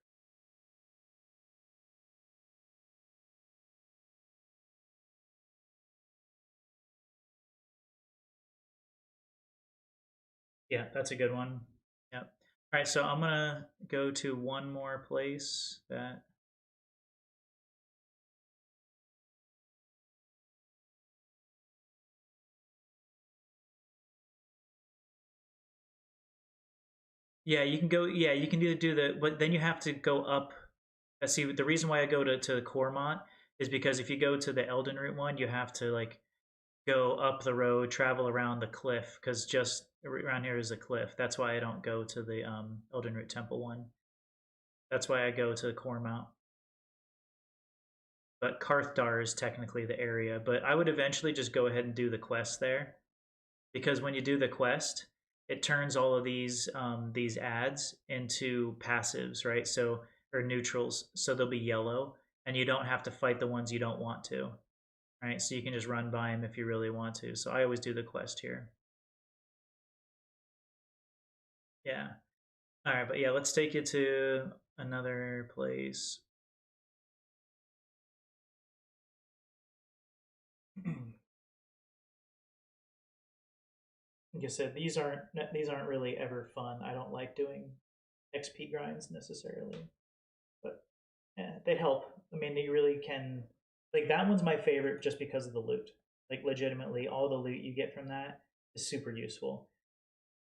Yeah, that's a good one. Yep. All right, so I'm gonna go to one more place that. Yeah, you can go. Yeah, you can do the, but then you have to go up. See, the reason why I go to Cormont is because if you go to the Elden Root one, you have to like go up the road, travel around the cliff, because just around here is a cliff. That's why I don't go to the Elden Root Temple one. That's why I go to Cormount. But Karthdar is technically the area. But I would eventually just go ahead and do the quest there, because when you do the quest, it turns all of these ads into passives, right? So or neutrals, so they'll be yellow, and you don't have to fight the ones you don't want to, right? So you can just run by them if you really want to. So I always do the quest here. Yeah. All right, but yeah, let's take you to another place. Like I said, these aren't really ever fun. I don't like doing XP grinds necessarily, but yeah, they help. I mean, they really can. Like that one's my favorite just because of the loot. Like legitimately, all the loot you get from that is super useful.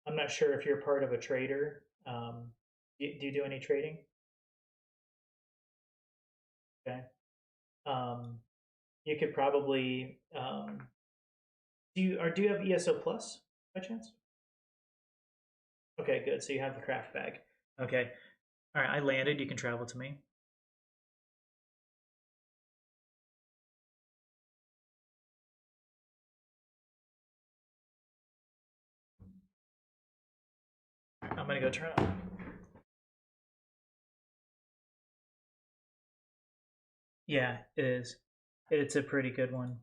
I'm not sure if you're part of a trader. Do you do any trading? Okay. Um, you could probably do you have ESO Plus by chance? Okay, good. So you have the craft bag. Okay. All right. I landed. You can travel to me. I'm gonna go turn on. Yeah, it is. It's a pretty good one.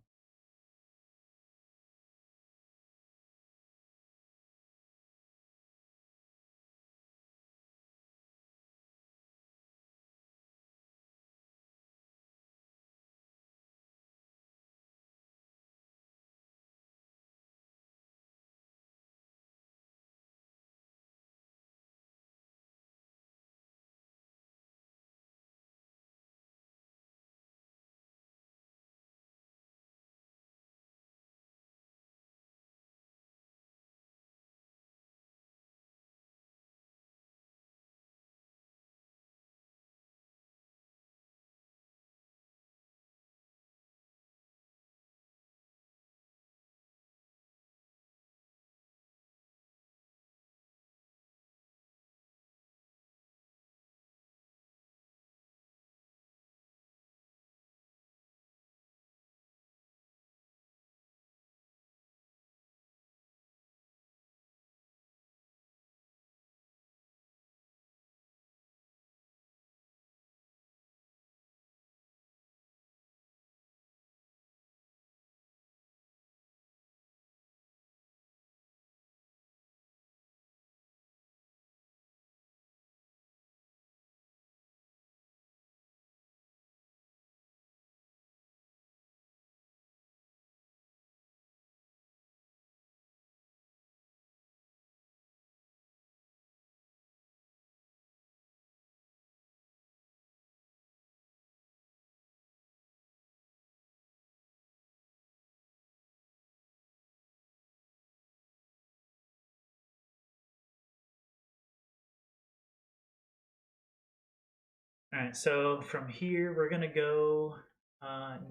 All right. So from here, we're gonna go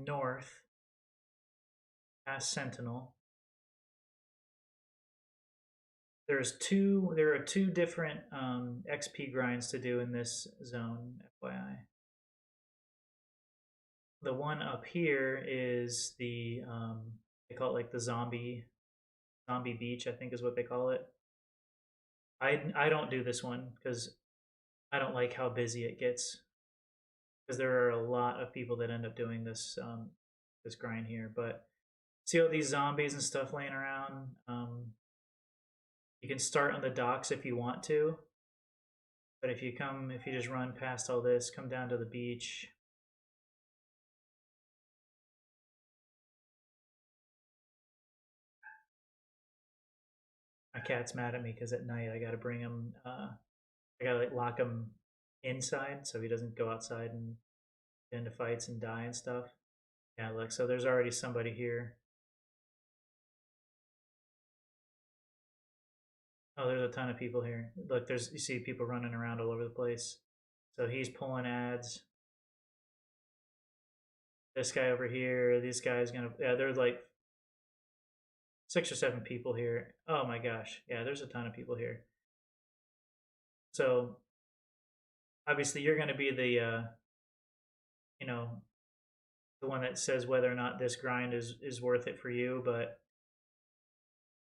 north past Sentinel. There are two different XP grinds to do in this zone, FYI. The one up here is they call it like the zombie beach, I think is what they call it. I don't do this one because I don't like how busy it gets, because there are a lot of people that end up doing this grind here. But see all these zombies and stuff laying around. You can start on the docks if you want to, but if you just run past all this, come down to the beach. My cat's mad at me because at night I gotta bring him. I gotta like lock him inside so he doesn't go outside and get into fights and die and stuff. Yeah, look. So there's already somebody here. Oh, there's a ton of people here. Look, you see people running around all over the place. So he's pulling ads. This guy over here. These guys gonna. Yeah, there's like 6 or 7 people here. Oh my gosh. Yeah, there's a ton of people here. So obviously you're gonna be you know, the one that says whether or not this grind is worth it for you, but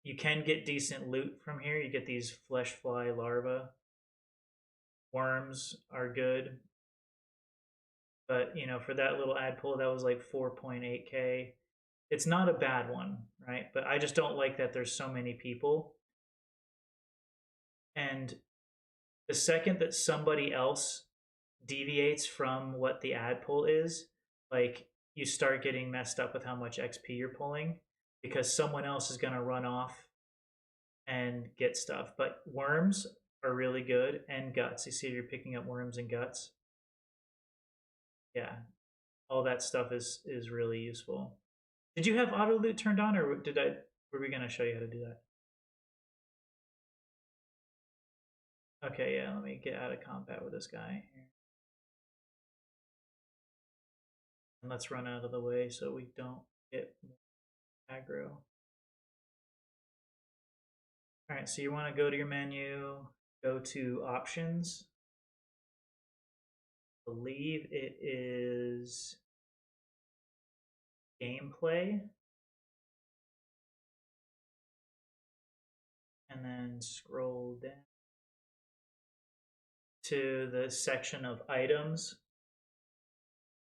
you can get decent loot from here. You get these flesh fly larvae. Worms are good. But, for that little ad pull, that was like 4.8K. It's not a bad one, right? But I just don't like that there's so many people. And the second that somebody else deviates from what the ad pull is, like you start getting messed up with how much XP you're pulling, because someone else is going to run off and get stuff. But worms are really good, and guts. You see, you're picking up worms and guts. Yeah, all that stuff is really useful. Did you have auto loot turned on, or were we gonna show you how to do that? Okay, yeah. Let me get out of combat with this guy here, and let's run out of the way so we don't get aggro. All right, so you want to go to your menu, go to options. I believe it is gameplay, and then scroll down to the section of items,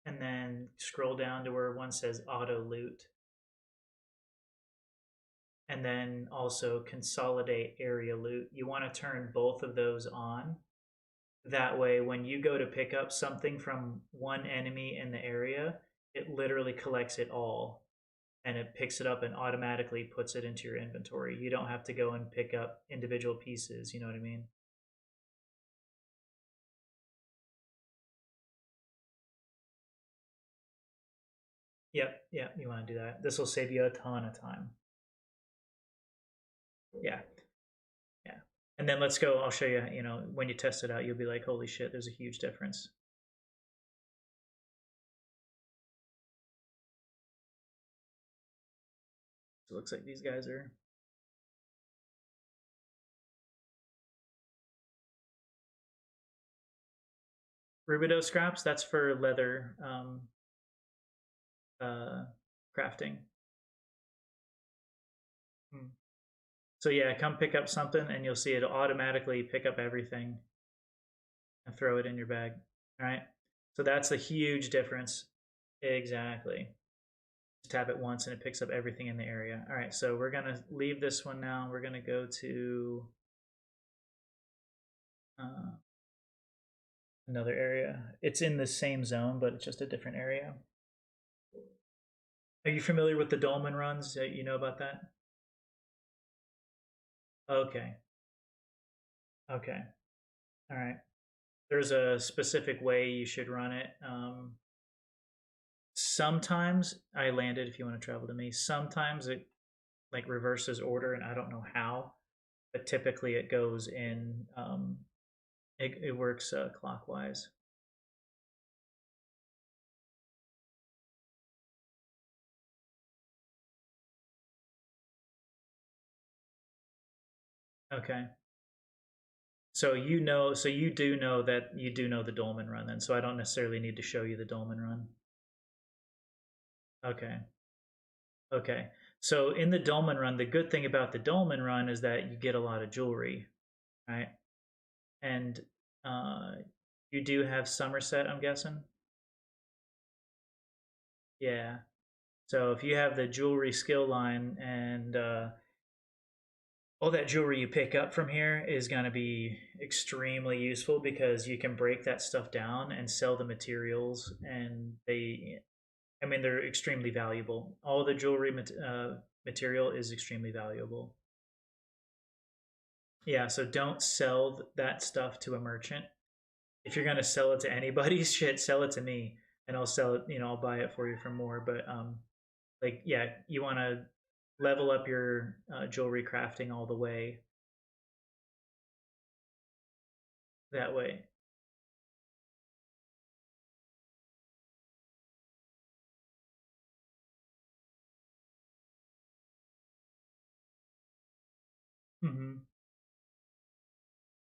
and then scroll down to where one says auto loot, and then also consolidate area loot. You want to turn both of those on. That way, when you go to pick up something from one enemy in the area, it literally collects it all, and it picks it up and automatically puts it into your inventory. You don't have to go and pick up individual pieces. You know what I mean? Yep, yep. You want to do that. This will save you a ton of time. Yeah, yeah. And then let's go. I'll show you. When you test it out, you'll be like, "Holy shit! There's a huge difference." So it looks like these guys are. Rubido scraps. That's for leather uh, crafting. Hmm. So yeah, come pick up something, and you'll see it automatically pick up everything and throw it in your bag. All right. So that's a huge difference. Exactly. Just tap it once and it picks up everything in the area. All right. So we're gonna leave this one now. We're gonna go to another area. It's in the same zone, but it's just a different area. Are you familiar with the dolmen runs? You know about that? Okay. Okay. All right. There's a specific way you should run it. Sometimes I landed if you want to travel to me. Sometimes it like reverses order, and I don't know how, but typically it goes in. It works clockwise. Okay. So you know, so you do know that you do know the dolmen run then. So I don't necessarily need to show you the dolmen run. Okay. Okay. So in the dolmen run, the good thing about the dolmen run is that you get a lot of jewelry, right? And uh, you do have Somerset, I'm guessing. Yeah. So if you have the jewelry skill line and all that jewelry you pick up from here is going to be extremely useful because you can break that stuff down and sell the materials, and I mean, they're extremely valuable. All the jewelry material is extremely valuable. Yeah, so don't sell that stuff to a merchant. If you're gonna sell it to anybody, shit, sell it to me, and I'll sell it. I'll buy it for you for more. But like, yeah, you want to level up your jewelry crafting all the way that way. Hmm.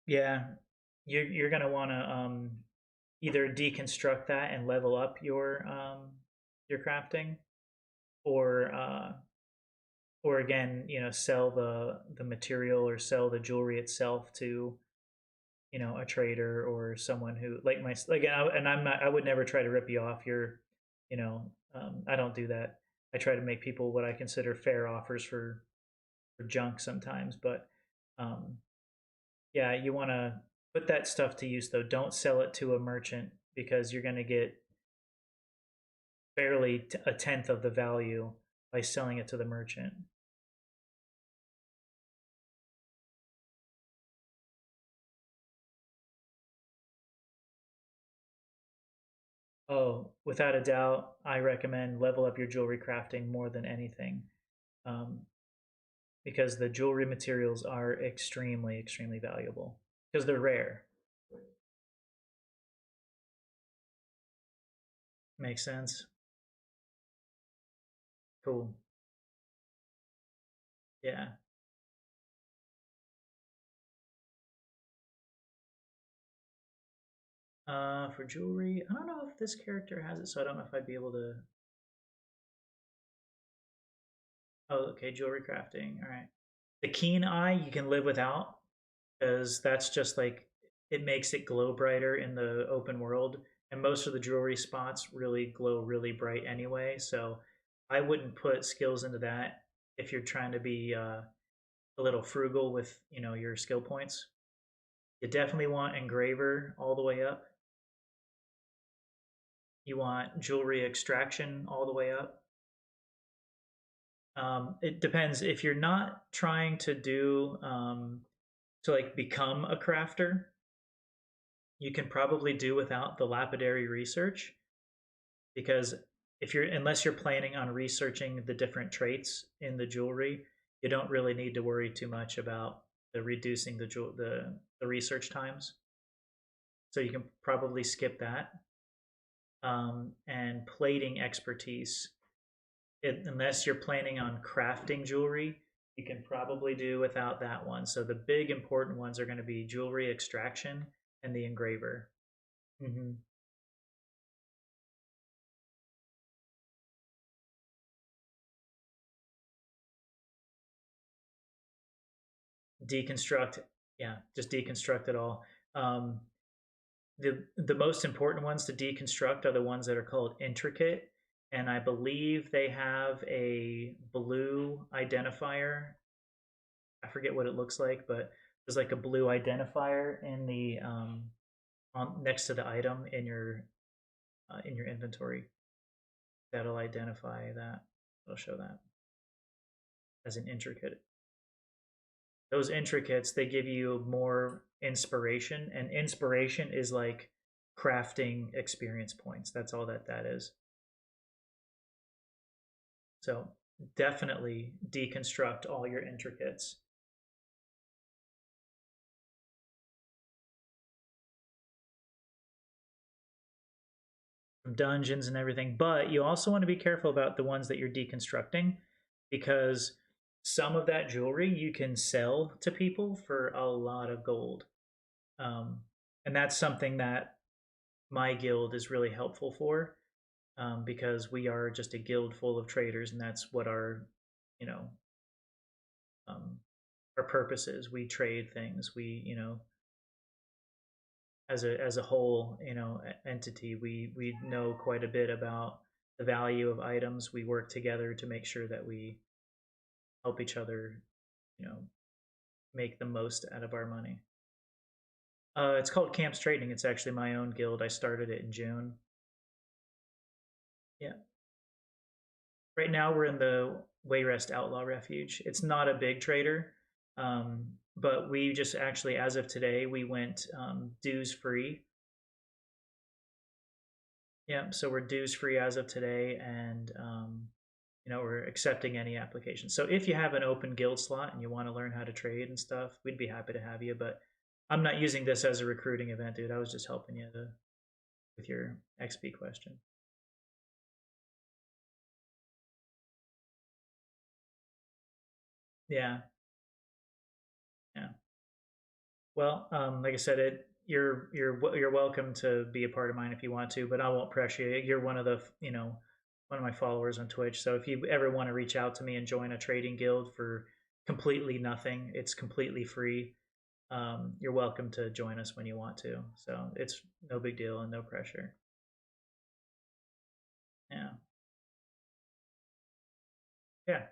Yeah, you're gonna want to either deconstruct that and level up your crafting, or again, sell the material or sell the jewelry itself to a trader or someone who like and I would never try to rip you off. You know I don't do that. I try to make people what I consider fair offers for junk sometimes, but um, yeah, you want to put that stuff to use though. Don't sell it to a merchant because you're going to get barely a tenth of the value by selling it to the merchant. Oh, without a doubt, I recommend level up your jewelry crafting more than anything, um, because the jewelry materials are extremely, extremely valuable because they're rare. Makes sense. Cool. Yeah. For jewelry, I don't know if this character has it, so I don't know if I'd be able to. Oh, okay, jewelry crafting. All right. The keen eye you can live without because that's just like it makes it glow brighter in the open world, and most of the jewelry spots really glow really bright anyway. So I wouldn't put skills into that if you're trying to be a little frugal with your skill points. You definitely want engraver all the way up. You want jewelry extraction all the way up. It depends if you're not trying to do to like become a crafter. You can probably do without the lapidary research because if you're unless you're planning on researching the different traits in the jewelry, you don't really need to worry too much about the reducing the research times. So you can probably skip that. And plating expertise, unless you're planning on crafting jewelry, you can probably do without that one. So the big important ones are going to be jewelry extraction and the engraver. Hmm. Deconstruct, yeah, just deconstruct it all. Um, the most important ones to deconstruct are the ones that are called intricate, and I believe they have a blue identifier. I forget what it looks like, but there's like a blue identifier in the on next to the item in your inventory that'll identify that. It'll show that as an intricate. Those intricates, they give you more inspiration, and inspiration is like crafting experience points. That's all that is. So definitely deconstruct all your intricates from dungeons and everything, but you also want to be careful about the ones that you're deconstructing because some of that jewelry you can sell to people for a lot of gold. Um, and that's something that my guild is really helpful for, because we are just a guild full of traders, and that's what you know, um, our purpose is. We trade things. As a whole, entity, we know quite a bit about the value of items. We work together to make sure that we help each other, you know, make the most out of our money. It's called Camps Trading. It's actually my own guild. I started it in June. Yeah. Right now we're in the Wayrest Outlaw Refuge. It's not a big trader, but we just actually, as of today, we went dues free. Yeah, so we're dues free as of today, and we're accepting any applications. So if you have an open guild slot and you want to learn how to trade and stuff, we'd be happy to have you. But I'm not using this as a recruiting event, dude. I was just helping you with your XP question. Yeah, yeah. Well, like I said, you're welcome to be a part of mine if you want to, but I won't pressure you. You're one of one of my followers on Twitch. So if you ever want to reach out to me and join a trading guild for completely nothing, it's completely free. You're welcome to join us when you want to. So it's no big deal and no pressure. Yeah, yeah,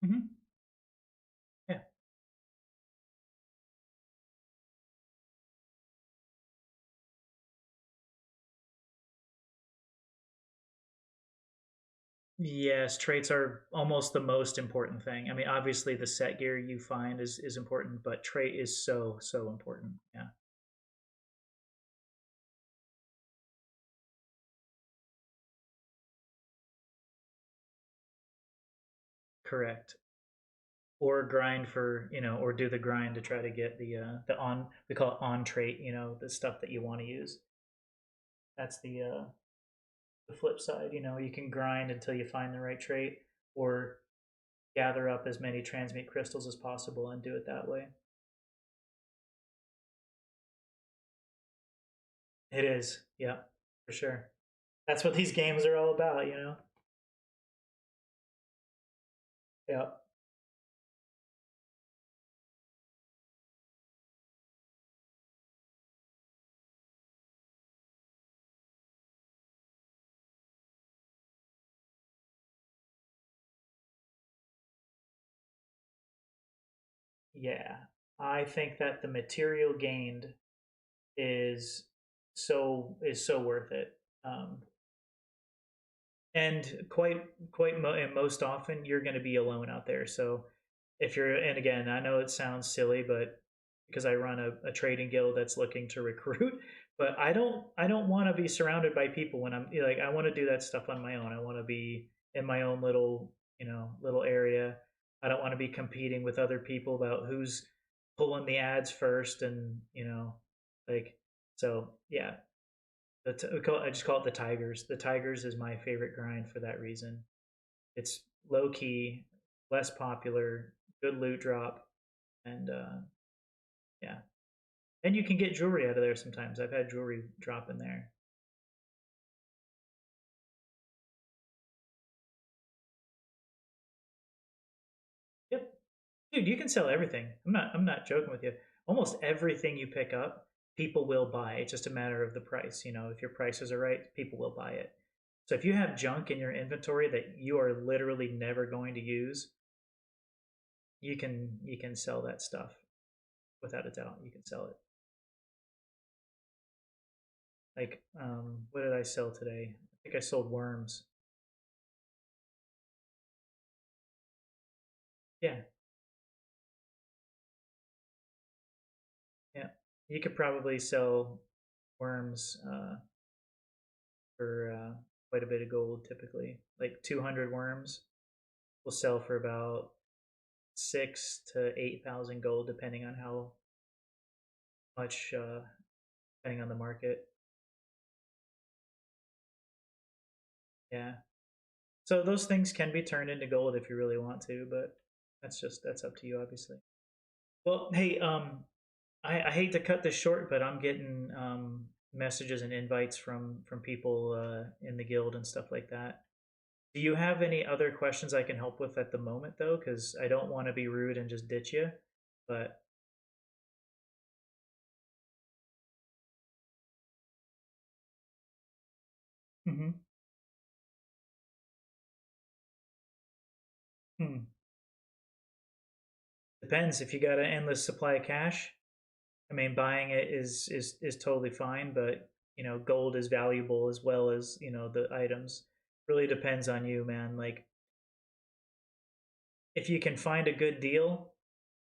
hmm, yeah. Yes, traits are almost the most important thing. I mean, obviously the set gear you find is important, but trait is so important. Yeah, correct. Or grind for, or do the grind to try to get the on, we call it on trait, the stuff that you want to use. That's the flip side. You can grind until you find the right trait, or gather up as many transmute crystals as possible and do it that way. It is, yeah, for sure. That's what these games are all about. Yeah. Yeah, I think that the material gained is so worth it. And and most often you're going to be alone out there. So if you're, and again, I know it sounds silly, but because I run a trading guild that's looking to recruit, but I don't want to be surrounded by people when I'm like, I want to do that stuff on my own. I want to be in my own little area. I don't want to be competing with other people about who's pulling the ads first, and like, so yeah, I just call it the Tigers. The Tigers is my favorite grind for that reason. It's low key, less popular, good loot drop, and yeah, and you can get jewelry out of there sometimes. I've had jewelry drop in there. Yep, dude, you can sell everything. I'm not joking with you. Almost everything you pick up, people will buy. It's just a matter of the price. If your prices are right, people will buy it. So if you have junk in your inventory that you are literally never going to use, you can sell that stuff without a doubt. You can sell it. Like, what did I sell today? I think I sold worms. Yeah, yeah. You could probably sell worms for quite a bit of gold. Typically, like 200 worms will sell for about 6 to 8 thousand gold, depending on how much, depending on the market. Yeah. So those things can be turned into gold if you really want to, but that's up to you, obviously. Well, hey, I hate to cut this short, but I'm getting messages and invites from people in the guild and stuff like that. Do you have any other questions I can help with at the moment, though? Because I don't want to be rude and just ditch you. But hmm hmm. Depends. If you got an endless supply of cash, I mean, buying it is totally fine. But gold is valuable as well as the items. Really depends on you, man. Like if you can find a good deal,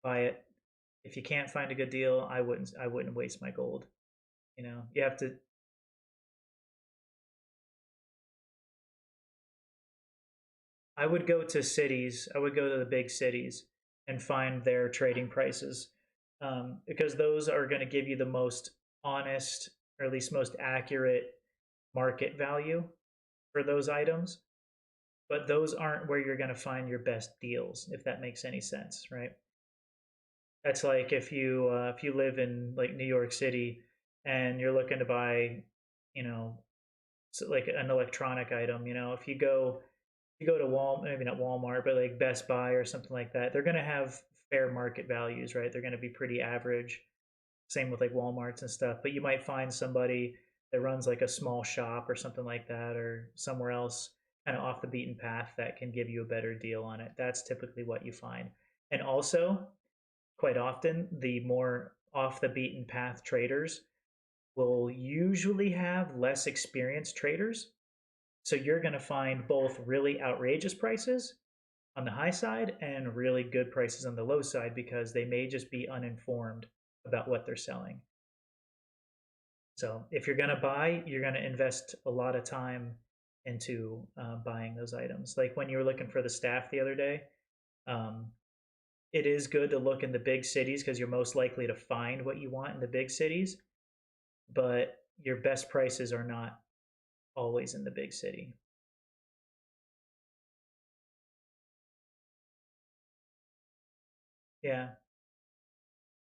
buy it. If you can't find a good deal, I wouldn't waste my gold. You have to. I would go to cities. I would go to the big cities and find their trading prices, because those are going to give you the most honest, or at least most accurate market value for those items. But those aren't where you're going to find your best deals, if that makes any sense, right? That's like if you live in like New York City and you're looking to buy, you know, like an electronic item. If you go to Walmart, maybe not Walmart, but like Best Buy or something like that, they're going to have fair market values, right? They're going to be pretty average. Same with like Walmarts and stuff. But you might find somebody that runs like a small shop or something like that, or somewhere else kind of off the beaten path that can give you a better deal on it. That's typically what you find. And also, quite often, the more off the beaten path traders will usually have less experienced traders. So you're going to find both really outrageous prices on the high side and really good prices on the low side because they may just be uninformed about what they're selling. So if you're going to buy, you're going to invest a lot of time into buying those items. Like when you were looking for the staff the other day, um, it is good to look in the big cities because you're most likely to find what you want in the big cities, but your best prices are not always in the big city. Yeah.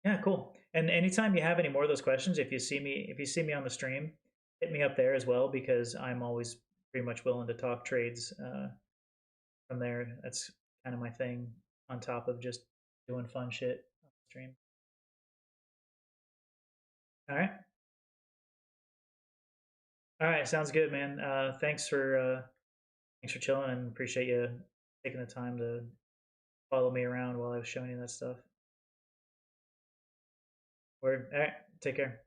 Yeah, cool. And anytime you have any more of those questions, if you see me on the stream, hit me up there as well because I'm always pretty much willing to talk trades from there. That's kind of my thing on top of just doing fun shit on the stream. All right. All right, sounds good, man. Thanks for chilling and appreciate you taking the time to follow me around while I was showing you that stuff. Word. All right, take care.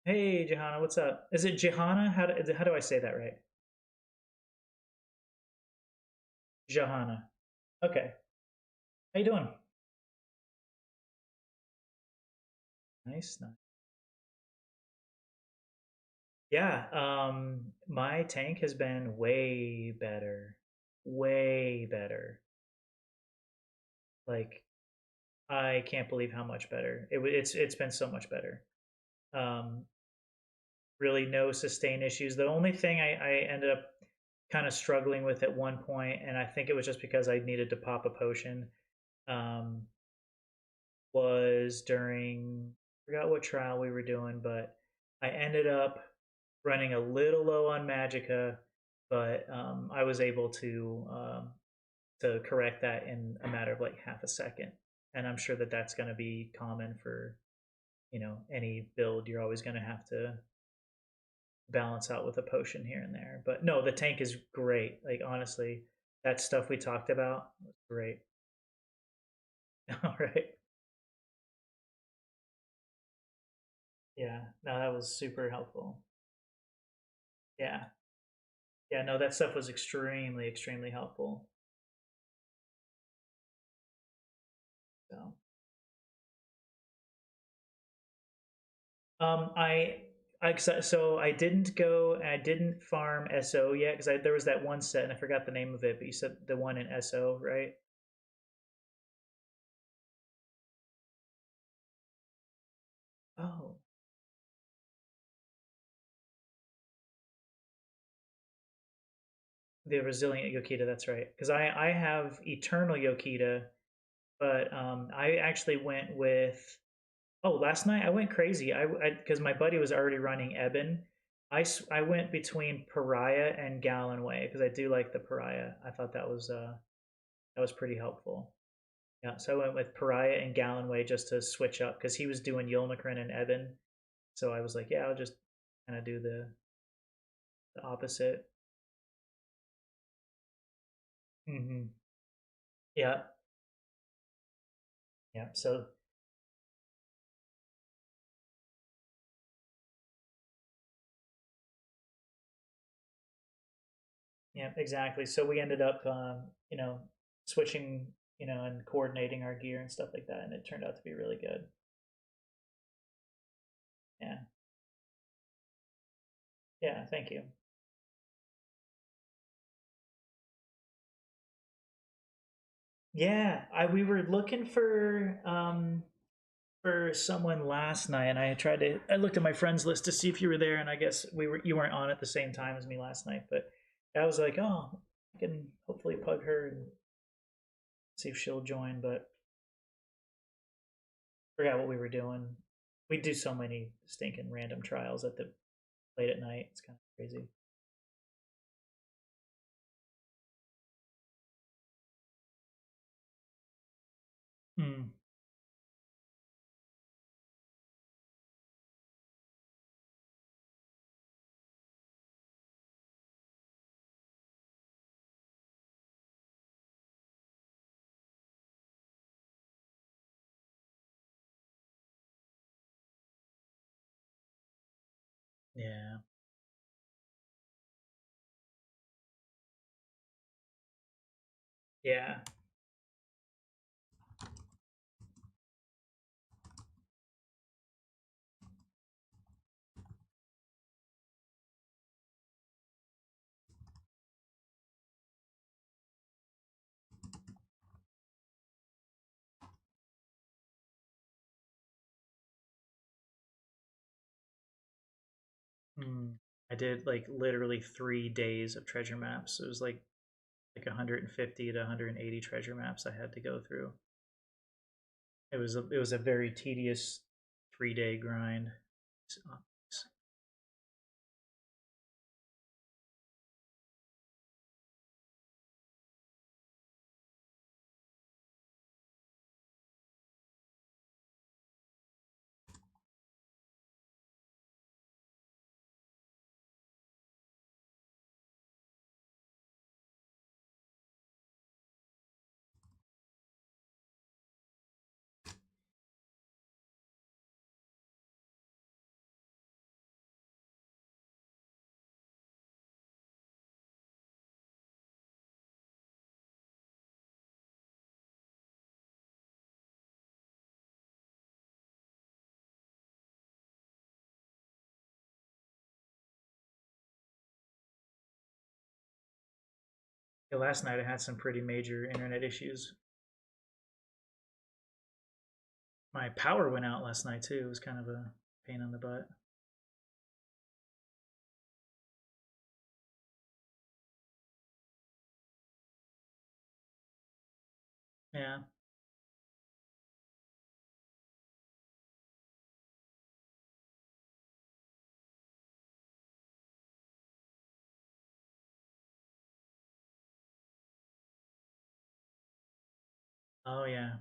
Hey, Johanna, what's up? Is it Johanna? How do I say that right? Johanna. Okay. How you doing? Nice, nice. Yeah, my tank has been way better. Way better. Like I can't believe how much better. It's been so much better. Um, really no sustain issues. The only thing I ended up kind of struggling with at one point, and I think it was just because I needed to pop a potion, um, was during I forgot what trial we were doing, but I ended up running a little low on Magica, but I was able to correct that in a matter of like half a second. And I'm sure that that's going to be common for any build. You're always going to have to balance out with a potion here and there. But no, the tank is great. Like honestly, that stuff we talked about was great. All right. Yeah. No, that was super helpful. Yeah. Yeah. No, that stuff was extremely, extremely helpful. So, I So I didn't go and I didn't farm SO yet because there was that one set and I forgot the name of it, but you said the one in SO, right? Oh, the resilient Yokita, that's right. Because I have Eternal Yokita, but I actually went with last night I went crazy. I because my buddy was already running Eben. I went between Pariah and Gallonway because I do like the Pariah. I thought that was pretty helpful. Yeah, so I went with Pariah and Gallonway just to switch up because he was doing Yulmikrin and Eben. So I was like, yeah, I'll just kind of do the opposite. Hmm. Yeah, yeah. So yeah, exactly. So we ended up, switching, and coordinating our gear and stuff like that, and it turned out to be really good. Yeah, yeah. Thank you. Yeah, I we were looking for someone last night, and I looked at my friends list to see if you were there, and I guess you weren't on at the same time as me last night, but I was like, oh, I can hopefully pug her and see if she'll join, but forgot what we were doing. We do so many stinking random trials at the late at night. It's kind of crazy. Mm, yeah, yeah. Mm. I did like literally 3 days of treasure maps. It was like 150 to 180 treasure maps I had to go through. It was a very tedious 3 day grind. So, yeah, last night I had some pretty major internet issues. My power went out last night too. It was kind of a pain in the butt. Yeah. Oh yeah.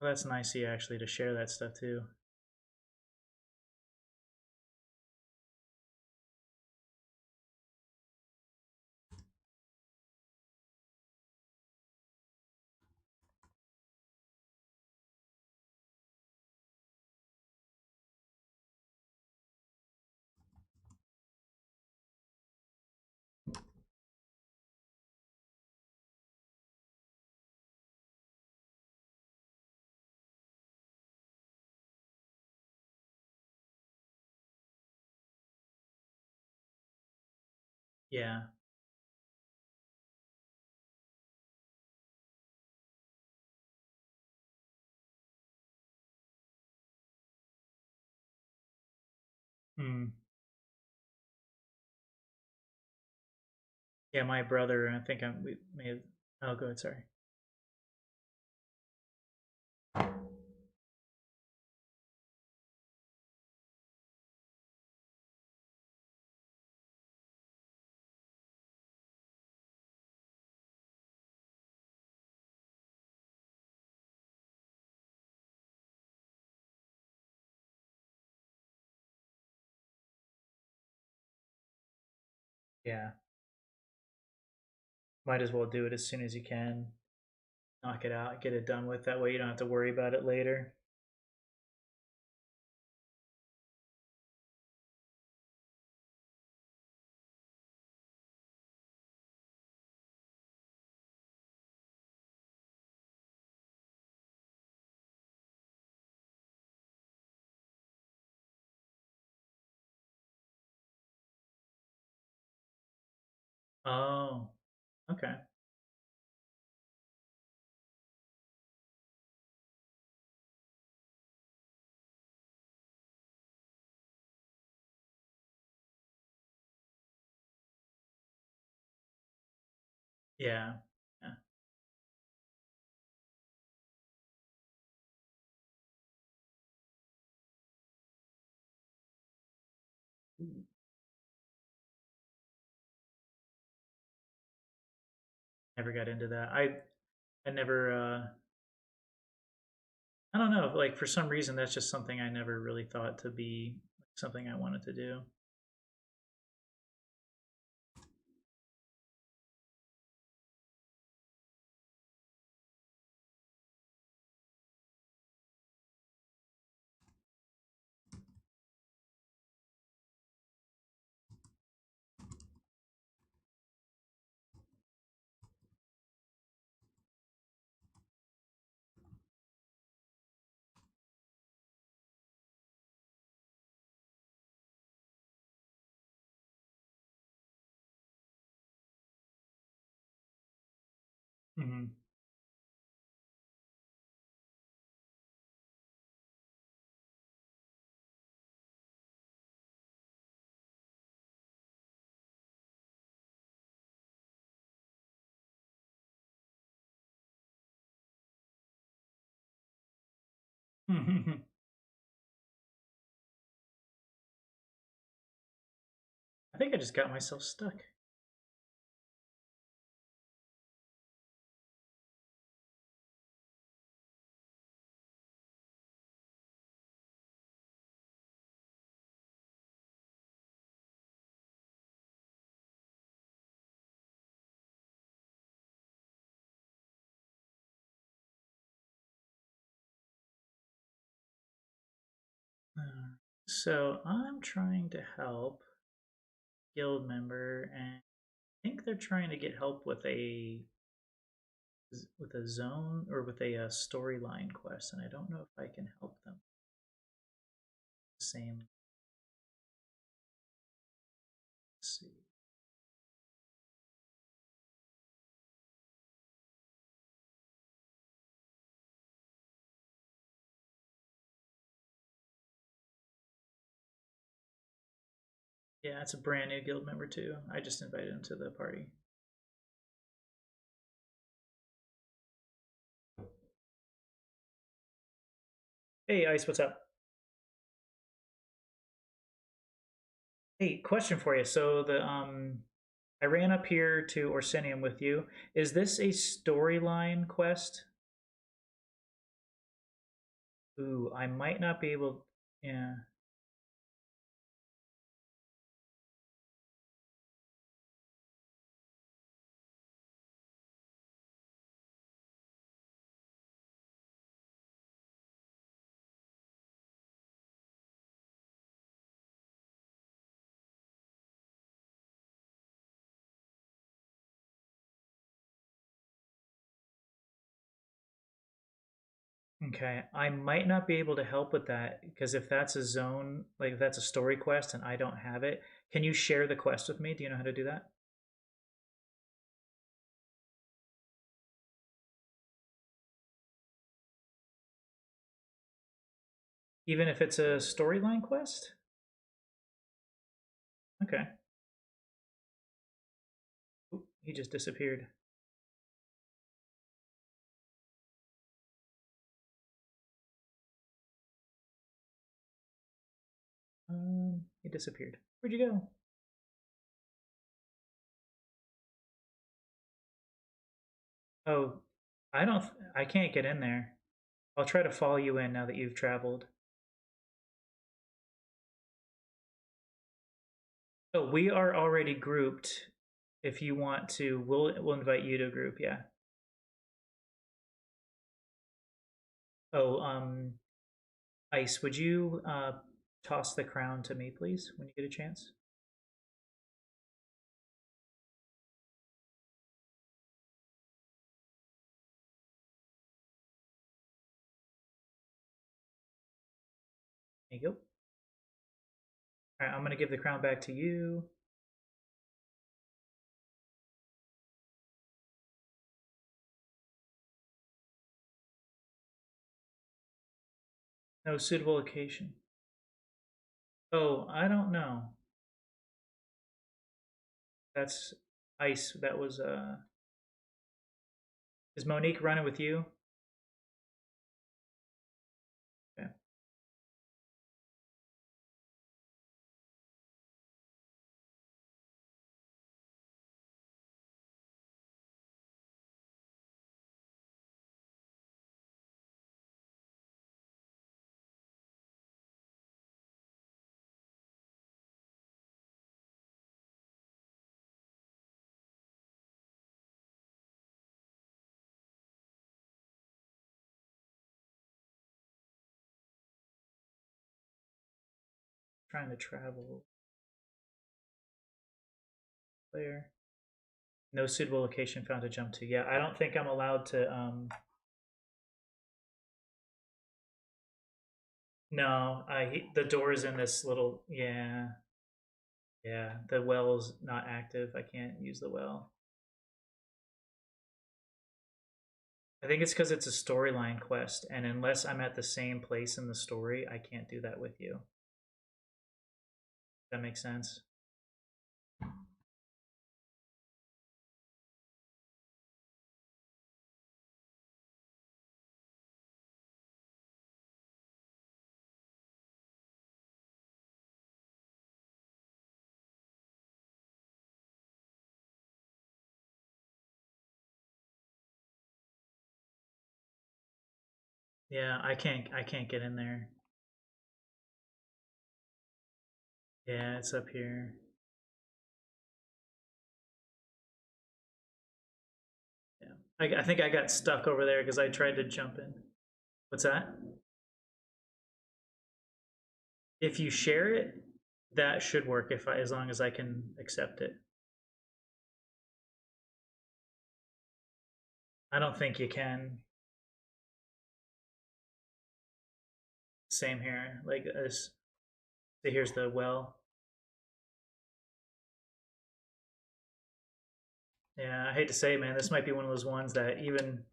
Well, that's nice of you actually to share that stuff too. Yeah. Mm. Yeah, my brother, I think we may have. Oh, go ahead. Sorry. Yeah. Might as well do it as soon as you can. Knock it out, get it done with. That way you don't have to worry about it later. Oh, okay. Yeah. Yeah. Never got into that. I never I don't know, like for some reason that's just something I never really thought to be something I wanted to do. Hmm. I think I just got myself stuck. So I'm trying to help guild member, and I think they're trying to get help with a zone or with a storyline quest, and I don't know if I can help them. Same. Let's see. Yeah, it's a brand new guild member too. I just invited him to the party. Hey, Ice, what's up? Hey, question for you. So I ran up here to Orsinium with you. Is this a storyline quest? Ooh, I might not be able. Yeah. Okay, I might not be able to help with that because if that's a zone, like if that's a story quest and I don't have it, can you share the quest with me? Do you know how to do that? Even if it's a storyline quest? Okay. Oop, he just disappeared. He disappeared. Where'd you go? Oh, I don't. I can't get in there. I'll try to follow you in now that you've traveled. Oh, we are already grouped. If you want to, we'll invite you to a group. Yeah. Oh, Ice, would you toss the crown to me, please, when you get a chance? There you go. All right, I'm gonna give the crown back to you. No suitable location. Oh, I don't know. That's Ice. That was Is Monique running with you? Okay. Trying to travel. Player. No suitable location found to jump to. Yeah, I don't think I'm allowed to. No, the door is in this little. Yeah, yeah. The well's not active. I can't use the well. I think it's because it's a storyline quest, and unless I'm at the same place in the story, I can't do that with you. That makes sense. Yeah, I can't. I can't get in there. Yeah, it's up here. Yeah, I think I got stuck over there because I tried to jump in. What's that? If you share it, that should work if as long as I can accept it. I don't think you can. Same here. Like this. So here's the well. Yeah, I hate to say, man, this might be one of those ones that even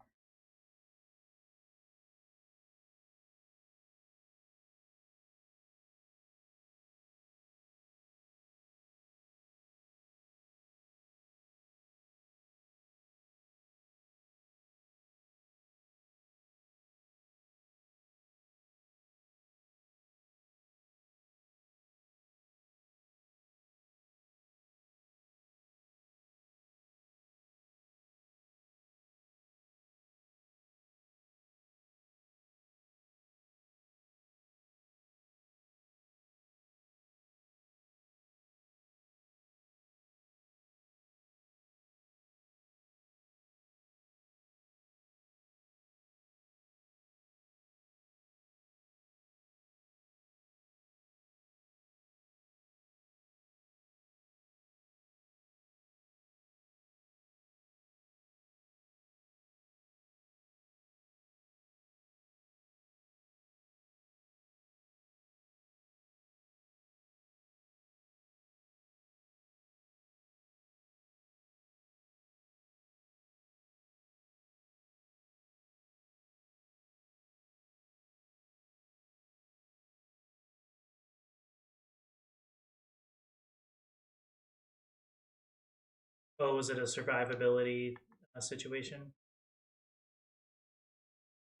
Oh, was it a survivability situation?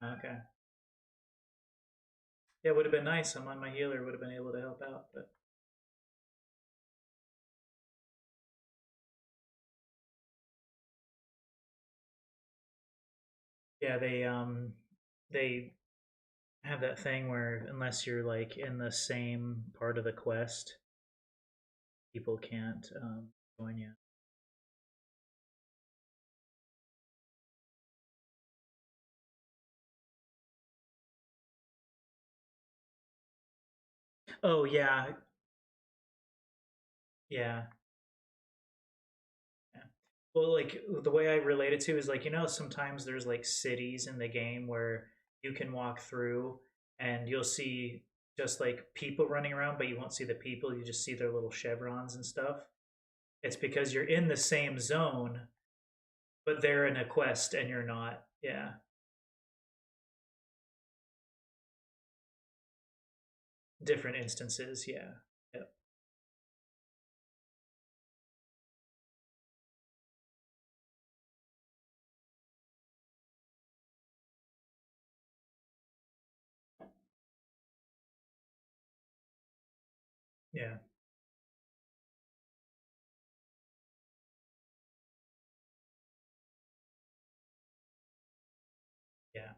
Okay. Yeah, it would have been nice. Someone, my healer, would have been able to help out, but yeah, they have that thing where unless you're like in the same part of the quest, people can't join you. Oh yeah, yeah, yeah. Well, like the way I relate it to is like sometimes there's like cities in the game where you can walk through and you'll see just like people running around, but you won't see the people. You just see their little chevrons and stuff. It's because you're in the same zone, but they're in a quest and you're not. Yeah, different instances. Yeah, yep, yeah, yeah.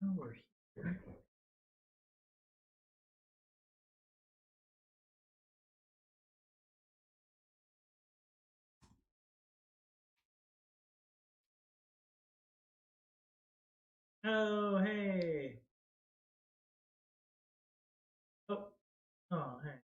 Oh, we're here. Oh, hey. Oh, oh, hey.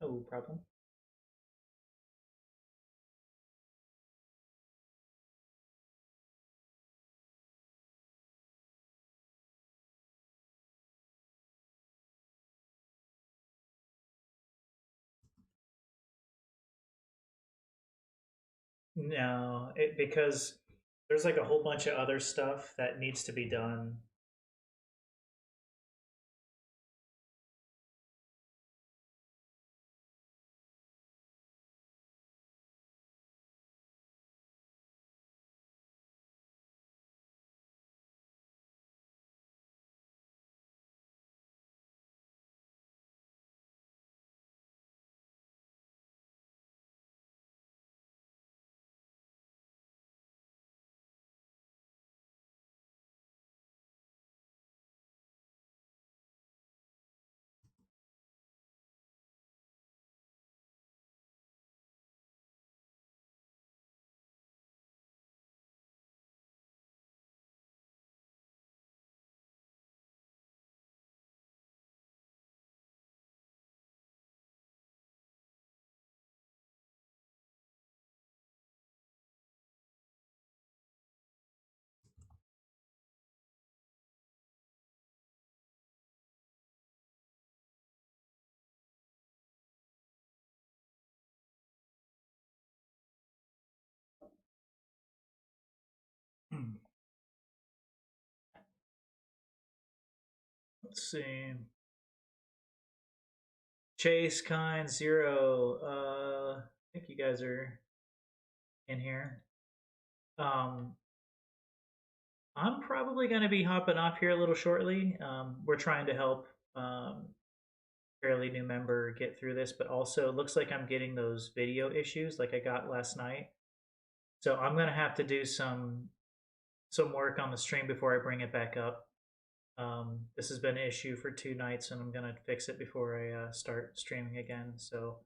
No problem. No, because there's like a whole bunch of other stuff that needs to be done. Let's see. Chase, Kind, Zero. I think you guys are in here. Um, I'm probably going to be hopping off here a little shortly. We're trying to help fairly new member get through this, but also it looks like I'm getting those video issues like I got last night. So I'm going to have to do some work on the stream before I bring it back up. This has been an issue for 2 nights, and I'm gonna fix it before I start streaming again. So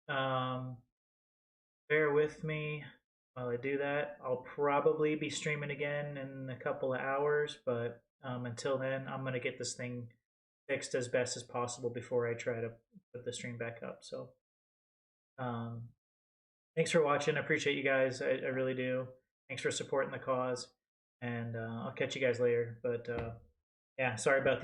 um, bear with me while I do that. I'll probably be streaming again in a couple of hours, but until then, I'm gonna get this thing fixed as best as possible before I try to put the stream back up. So um, thanks for watching. I appreciate you guys. I really do. Thanks for supporting the cause, and I'll catch you guys later. But yeah, sorry about the